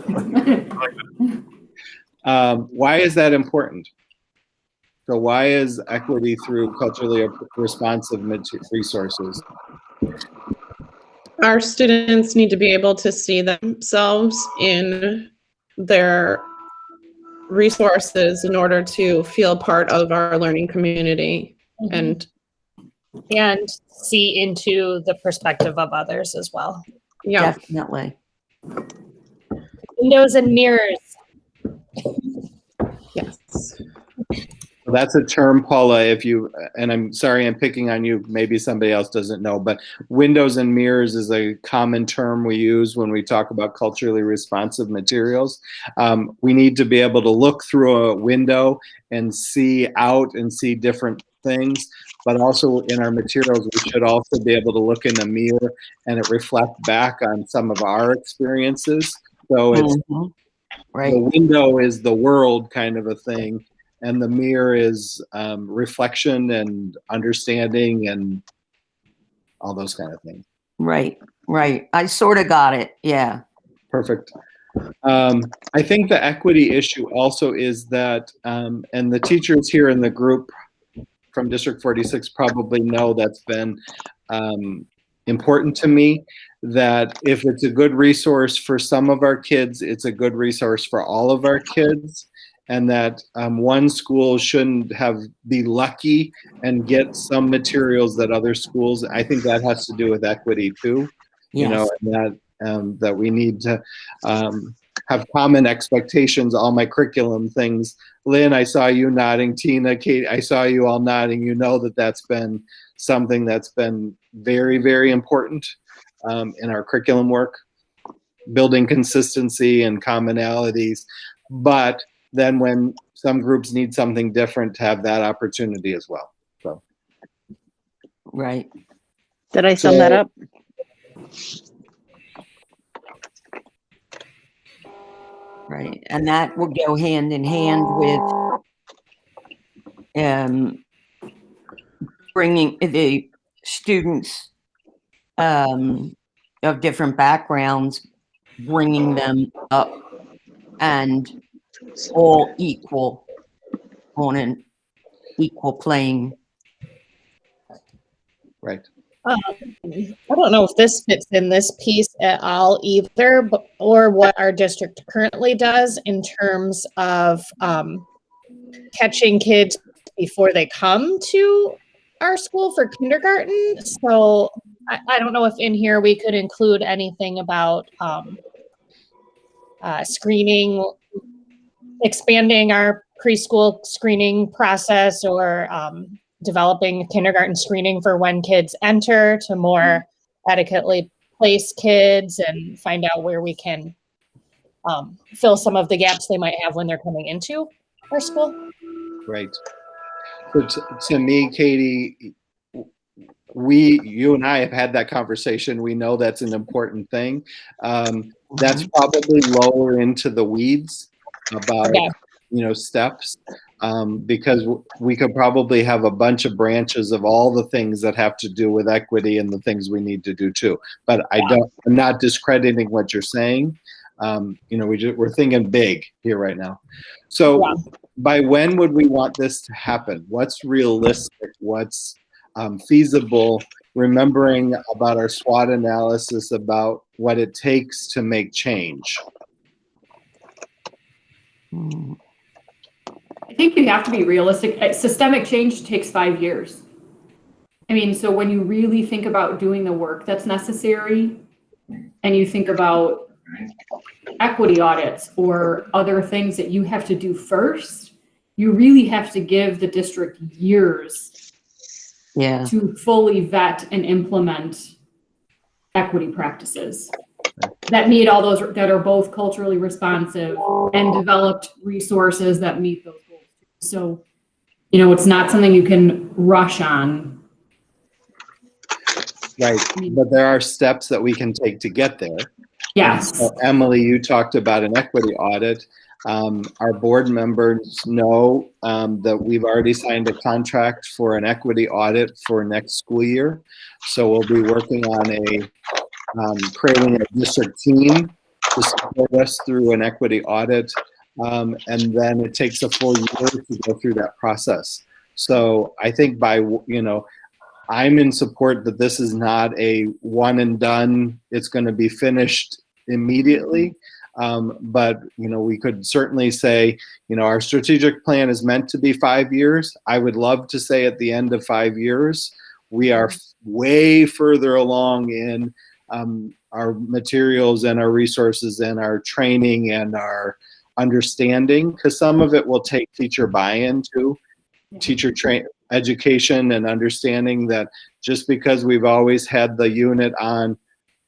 Why is that important? So why is equity through culturally responsive resources? Our students need to be able to see themselves in their resources in order to feel part of our learning community and see into the perspective of others as well. Yeah, definitely. Windows and mirrors. Yes. That's a term, Paula, and I'm sorry I'm picking on you, maybe somebody else doesn't know, but windows and mirrors is a common term we use when we talk about culturally responsive materials. We need to be able to look through a window and see out and see different things, but also in our materials, we should also be able to look in a mirror and it reflect back on some of our experiences. So it's right. The window is the world kind of a thing, and the mirror is reflection and understanding and all those kind of things. Right. I sort of got it. Yeah. Perfect. I think the equity issue also is that, and the teachers here in the group from District 46 probably know that's been important to me, that if it's a good resource for some of our kids, it's a good resource for all of our kids. And that one school shouldn't be lucky and get some materials that other schools. I think that has to do with equity too. Yes. And that that we need to have common expectations, all my curriculum things. Lynn, I saw you nodding. Tina, Kate, I saw you all nodding. You know that that's been something that's been very, very important in our curriculum work, building consistency and commonalities. But then when some groups need something different, to have that opportunity as well. So. Right. Did I sum that up? Right. And that will go hand in hand with bringing the students of different backgrounds, bringing them up and all equal on an equal plane. Right. I don't know if this fits in this piece at all either, but, or what our district currently does in terms of catching kids before they come to our school for kindergarten. So I don't know if in here we could include anything about screening, expanding our preschool screening process, or developing kindergarten screening for when kids enter to more adequately place kids and find out where we can fill some of the gaps they might have when they're coming into our school. Right. So to me, Katie, you and I have had that conversation. We know that's an important thing. That's probably lower into the weeds about, steps, because we could probably have a bunch of branches of all the things that have to do with equity and the things we need to do too. But I'm not discrediting what you're saying. We're thinking big here right now. So by when would we want this to happen? What's realistic? What's feasible? Remembering about our SWOT analysis about what it takes to make change. I think you have to be realistic. Systemic change takes 5 years. I mean, so when you really think about doing the work that's necessary, and you think about equity audits or other things that you have to do first, you really have to give the district years to fully vet and implement equity practices that meet all those, that are both culturally responsive and developed resources that meet those goals. So, it's not something you can rush on. Right, but there are steps that we can take to get there. Yes. So Emily, you talked about an equity audit. Our board members know that we've already signed a contract for an equity audit for next school year. So we'll be working on creating a district team to support us through an equity audit. And then it takes a full year to go through that process. So I think I'm in support that this is not a one and done, it's going to be finished immediately. But we could certainly say, our strategic plan is meant to be 5 years. I would love to say at the end of 5 years, we are way further along in our materials and our resources and our training and our understanding, because some of it will take teacher buy-in too, teacher education and understanding that just because we've always had the unit on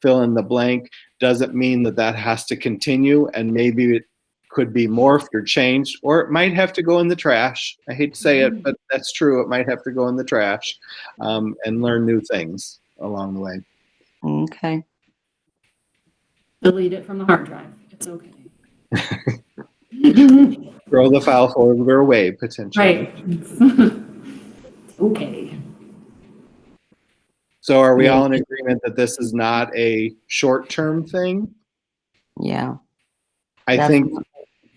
fill in the blank doesn't mean that that has to continue, and maybe it could be morphed or changed, or it might have to go in the trash. I hate to say it, but that's true. It might have to go in the trash and learn new things along the way. Okay. Delete it from the hard drive. It's okay. Throw the file folder away, potentially. Right. Okay. So are we all in agreement that this is not a short-term thing? Yeah. I think,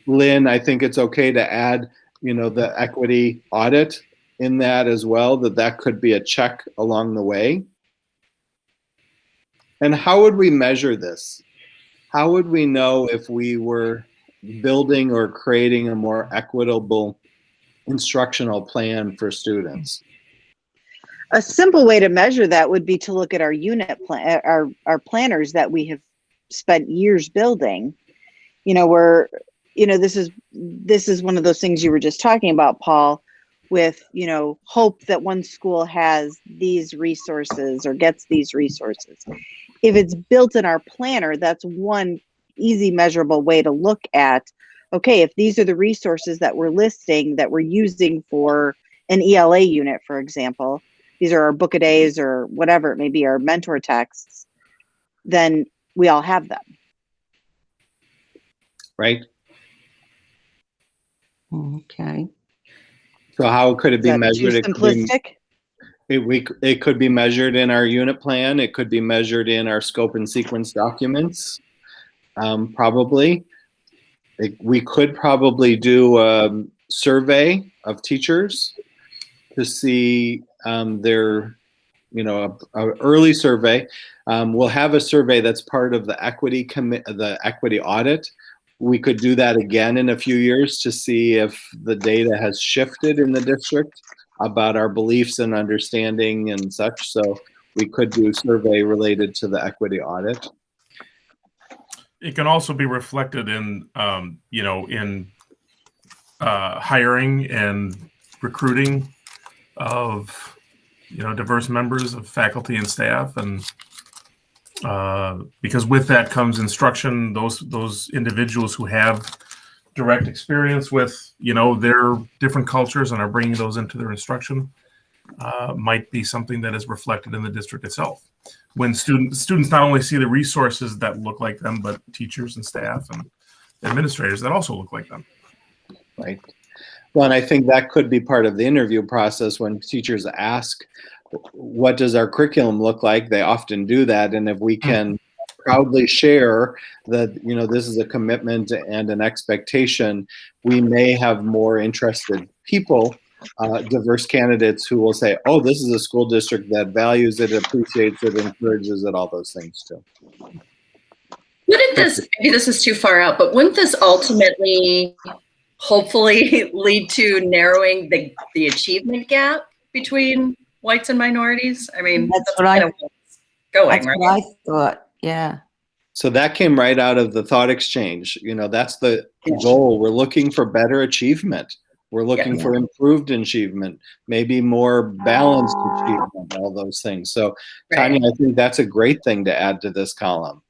Lynn, I think it's okay to add, the equity audit in that as well, that could be a check along the way. And how would we measure this? How would we know if we were building or creating a more equitable instructional plan for students? A simple way to measure that would be to look at our unit plan, our planners that we have spent years building, we're, this is one of those things you were just talking about, Paul, with, hope that one school has these resources or gets these resources. If it's built in our planner, that's one easy measurable way to look at, okay, if these are the resources that we're listing that we're using for an ELA unit, for example, these are our book-a-days or whatever it may be, our mentor texts, then we all have them. Right. Okay. So how could it be measured? Too simplistic? It could be measured in our unit plan. It could be measured in our scope and sequence documents. Probably. We could probably do a survey of teachers to see their, a early survey. We'll have a survey that's part of the equity audit. We could do that again in a few years to see if the data has shifted in the district about our beliefs and understanding and such. So we could do a survey related to the equity audit. It can also be reflected in, in hiring and recruiting of, diverse members of faculty and staff, and because with that comes instruction. Those individuals who have direct experience with, their different cultures and are bringing those into their instruction might be something that is reflected in the district itself. When students not only see the resources that look like them, but teachers and staff and administrators that also look like them. Right. Well, and I think that could be part of the interview process when teachers ask, what does our curriculum look like? They often do that. And if we can proudly share that, this is a commitment and an expectation, we may have more interested people, diverse candidates who will say, oh, this is a school district that values it, appreciates it, encourages it, all those things too. Wouldn't this, maybe this is too far out, but wouldn't this ultimately, hopefully, lead to narrowing the achievement gap between whites and minorities? I mean, that's what I going, right? what I thought, yeah. So that came right out of the thought exchange. That's the goal. We're looking for better achievement. We're looking for improved achievement, maybe more balanced achievement, all those things. So, Tanya, I think that's a great thing to add to this column,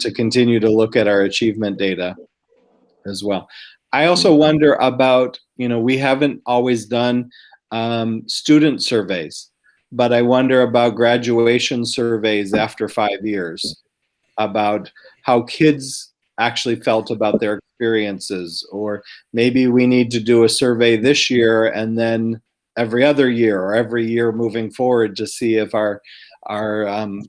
to continue to look at our achievement data as well. I also wonder about, we haven't always done student surveys, but I wonder about graduation surveys after 5 years, about how kids actually felt about their experiences, or maybe we need to do a survey this year and then every other year or every year moving forward to see if our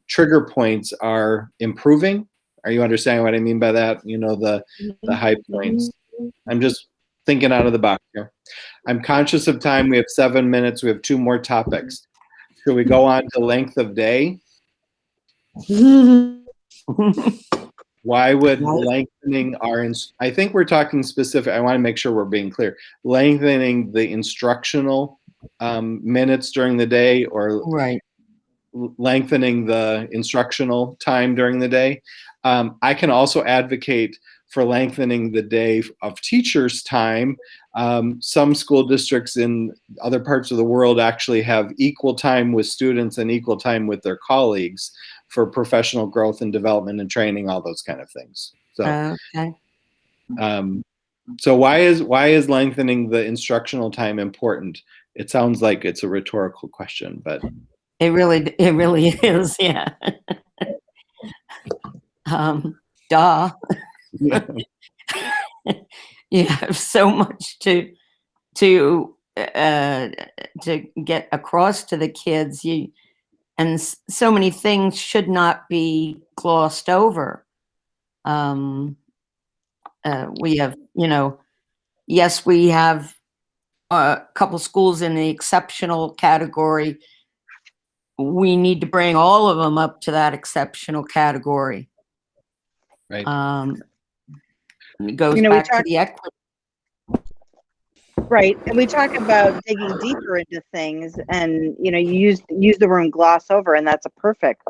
trigger points are improving. Are you understanding what I mean by that? The high points. I'm just thinking out of the box here. I'm conscious of time. We have 7 minutes. We have 2 more topics. Should we go on to length of day? Why would lengthening I think we're talking specific, I want to make sure we're being clear. Lengthening the instructional minutes during the day, or lengthening the instructional time during the day. I can also advocate for lengthening the day of teachers' time. Some school districts in other parts of the world actually have equal time with students and equal time with their colleagues for professional growth and development and training, all those kind of things. So, so why is lengthening the instructional time important? It sounds like it's a rhetorical question, but it really is, yeah. Duh. You have so much to get across to the kids. And so many things should not be glossed over. We have, yes, we have a couple schools in the exceptional category. We need to bring all of them up to that exceptional category. Right. It goes back to the equity. Right, and we talk about digging deeper into things, and you know, you use the word gloss over, and that's a perfect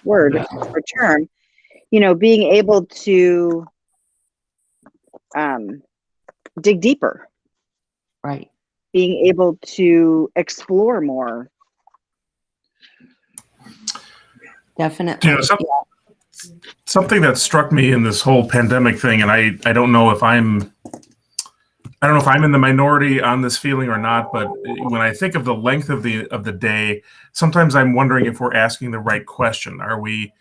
word or term. You know, being able to dig deeper, Right. being able to explore more. Definitely. You know, something that struck me in this whole pandemic thing, and I don't know if I'm in the minority on this feeling or not, but when I think of the length of the day, sometimes I'm wondering if we're asking the right question. Are we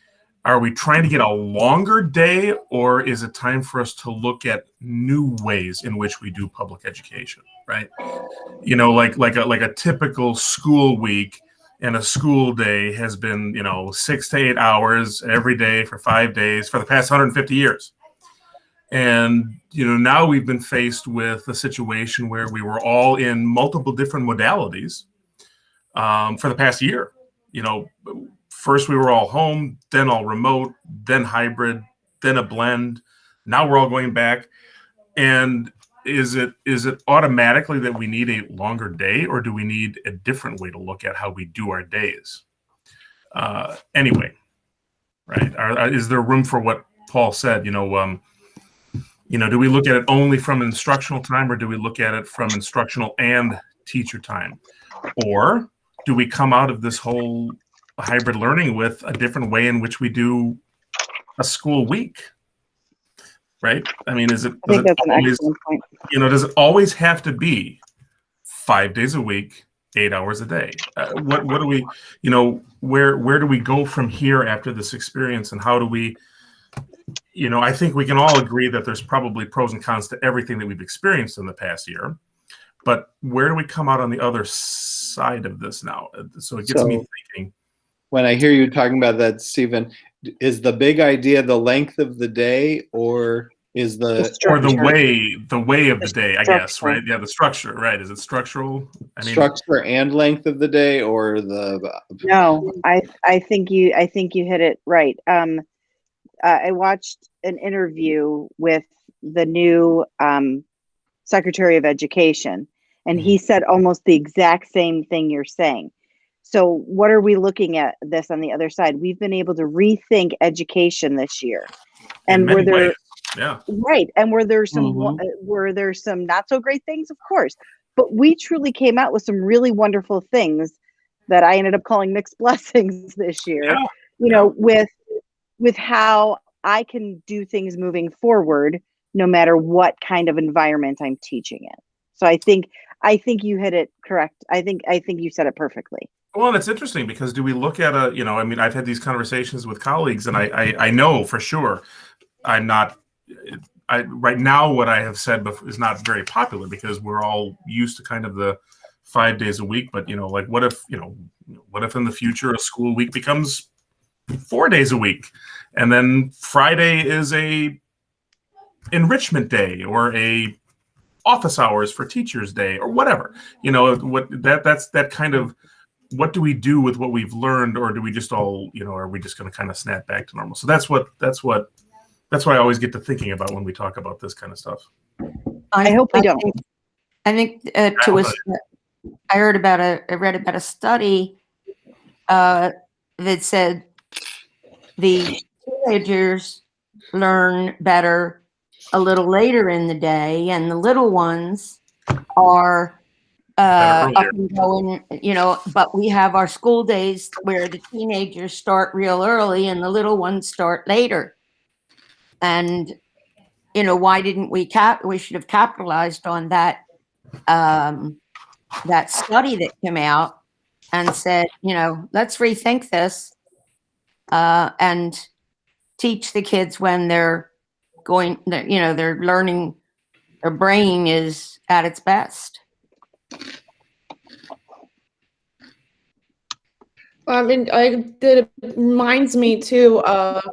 trying to get a longer day, or is it time for us to look at new ways in which we do public education, right? You know, like a typical school week and a school day has been, 6 to 8 hours every day for 5 days for the past 150 years. And, now we've been faced with a situation where we were all in multiple different modalities for the past year. First we were all home, then all remote, then hybrid, then a blend. Now we're all going back. And is it automatically that we need a longer day, or do we need a different way to look at how we do our days? Anyway, right? Is there room for what Paul said? Do we look at it only from instructional time, or do we look at it from instructional and teacher time? Or do we come out of this whole hybrid learning with a different way in which we do a school week? Right? I mean, does it always have to be 5 days a week, 8 hours a day? What do we, where do we go from here after this experience, and how do we, I think we can all agree that there's probably pros and cons to everything that we've experienced in the past year, but where do we come out on the other side of this now? So it gets me thinking. When I hear you talking about that, Stephen, is the big idea the length of the day, or is the way of the day, I guess, right? Yeah, the structure, right? Is it structural? Structure and length of the day, or the? No, I think you hit it right. I watched an interview with the new Secretary of Education, and he said almost the exact same thing you're saying. So what are we looking at this on the other side? We've been able to rethink education this year, and where there, right, and where there's some not so great things, of course, but we truly came out with some really wonderful things that I ended up calling mixed blessings this year. With how I can do things moving forward, no matter what kind of environment I'm teaching in. So I think you hit it correct. I think you said it perfectly. Well, it's interesting because do we look at I've had these conversations with colleagues, and I know for sure right now what I have said is not very popular because we're all used to kind of the 5 days a week. But, what if in the future a school week becomes 4 days a week, and then Friday is a enrichment day or a office hours for teachers day or whatever, that's that kind of, what do we do with what we've learned, or do we just all, are we just going to kind of snap back to normal? So that's what I always get to thinking about when we talk about this kind of stuff. I hope we don't. I think I read about a study that said the teenagers learn better a little later in the day, and the little ones are up and going, but we have our school days where the teenagers start real early and the little ones start later. And, why didn't we should have capitalized on that, that study that came out and said, let's rethink this, and teach the kids when they're learning, their brain is at its best. It reminds me too of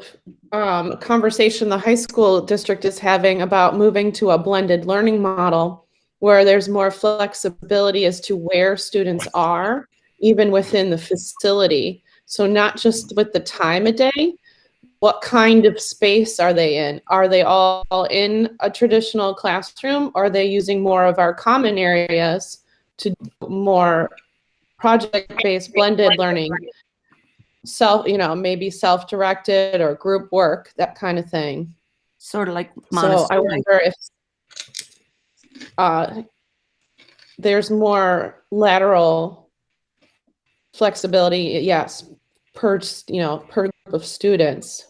a conversation the high school district is having about moving to a blended learning model where there's more flexibility as to where students are, even within the facility. So not just with the time of day, what kind of space are they in? Are they all in a traditional classroom? Or are they using more of our common areas to do more project-based blended learning? Maybe self-directed or group work, that kind of thing. Sort of like So I Montessori. wonder if there's more lateral flexibility, yes, per group of students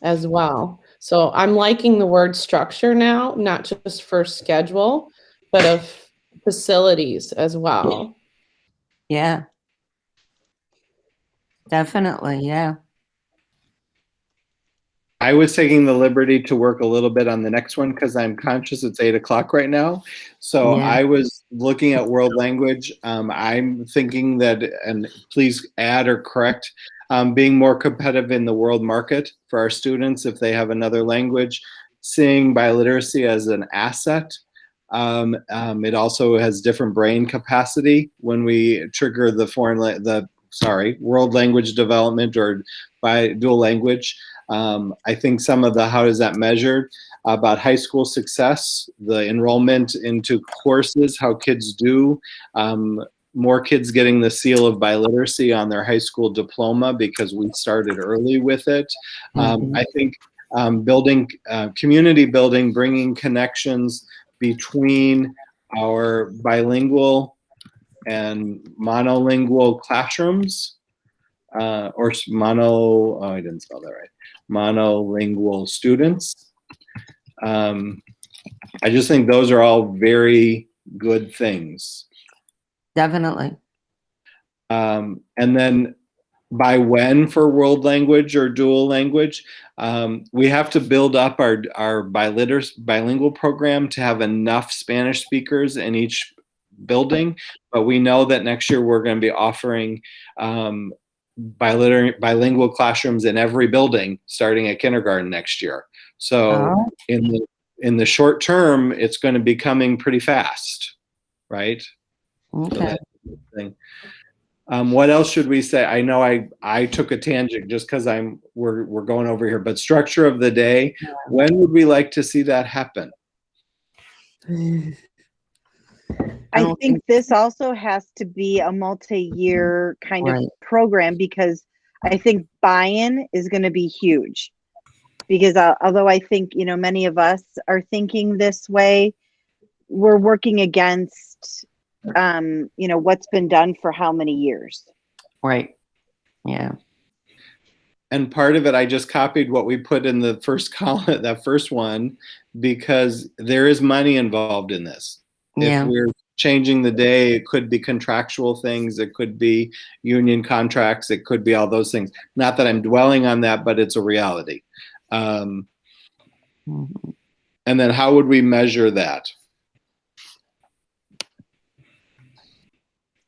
as well. So I'm liking the word structure now, not just for schedule, but of facilities as well. Yeah. Definitely, yeah. I was taking the liberty to work a little bit on the next one because I'm conscious it's 8 o'clock right now. So Yeah. I was looking at world language. I'm thinking that, and please add or correct, being more competitive in the world market for our students if they have another language, seeing biliteracy as an asset. It also has different brain capacity when we trigger the world language development or by dual language. I think some of the how is that measured about high school success, the enrollment into courses, how kids do, more kids getting the seal of biliteracy on their high school diploma because we started early with it. I think building community building, bringing connections between our bilingual and monolingual classrooms, I didn't spell that right, monolingual students. I just think those are all very good things. Definitely. And then by when for world language or dual language, we have to build up our bilingual program to have enough Spanish speakers in each building, but we know that next year we're going to be offering bilingual classrooms in every building starting at kindergarten next year. So in the short term, it's going to be coming pretty fast, right? Okay. So what else should we say? I know I took a tangent just because we're going over here, but structure of the day, when would we like to see that happen? I think this also has to be a multi-year kind of program because I think buy-in is going to be huge. Because although I think, many of us are thinking this way, we're working against, what's been done for how many years. Right. Yeah. And part of it, I just copied what we put in the first column, that first one, because there is money involved in this. Yeah. If we're changing the day, it could be contractual things, it could be union contracts, it could be all those things. Not that I'm dwelling on that, but it's a reality. And then how would we measure that?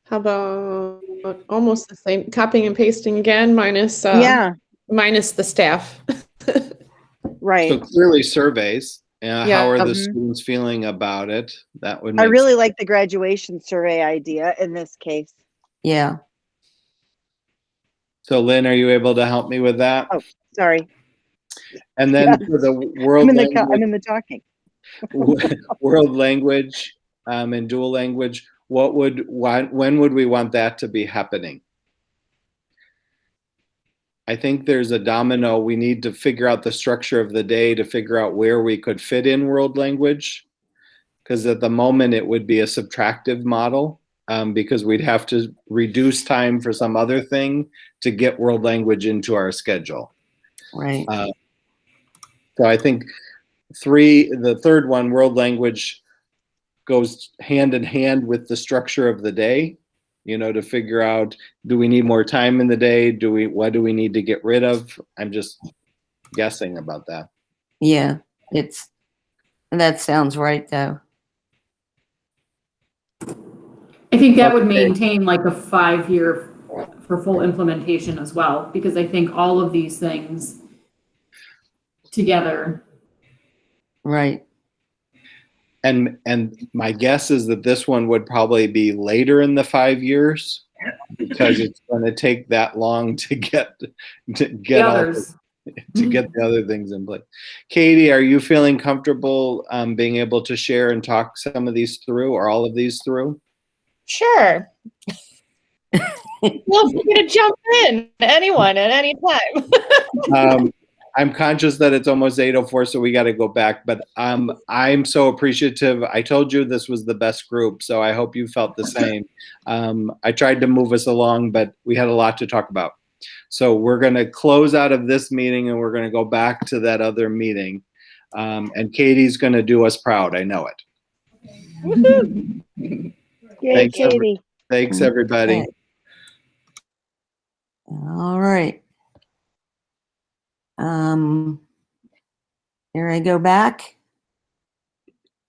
How about almost the same, copying and pasting again, minus the staff. Right. So clearly surveys. Yeah. How are the students feeling about it? That would. I really like the graduation survey idea in this case. Yeah. So Lynn, are you able to help me with that? Oh, sorry. And then for the world I'm in the talking. world language and dual language, when would we want that to be happening? I think there's a domino. We need to figure out the structure of the day to figure out where we could fit in world language. Because at the moment it would be a subtractive model because we'd have to reduce time for some other thing to get world language into our schedule. Right. So I think the third one, world language, goes hand in hand with the structure of the day. To figure out, do we need more time in the day? What do we need to get rid of? I'm just guessing about that. Yeah, that sounds right though. I think that would maintain like a 5-year for full implementation as well, because I think all of these things together. Right. And my guess is that this one would probably be later in the 5 years because it's going to take that long to get others. to get the other things in place. Katie, are you feeling comfortable being able to share and talk some of these through, or all of these through? Sure. Well, free to jump in, anyone at any time. I'm conscious that it's almost 8:04, so we got to go back, but I'm so appreciative. I told you this was the best group, so I hope you felt the same. I tried to move us along, but we had a lot to talk about. So we're going to close out of this meeting and we're going to go back to that other meeting. And Katie's going to do us proud. I know it. Woohoo! Yay, Katie. Thanks, everybody. Okay. All right. Here I go back.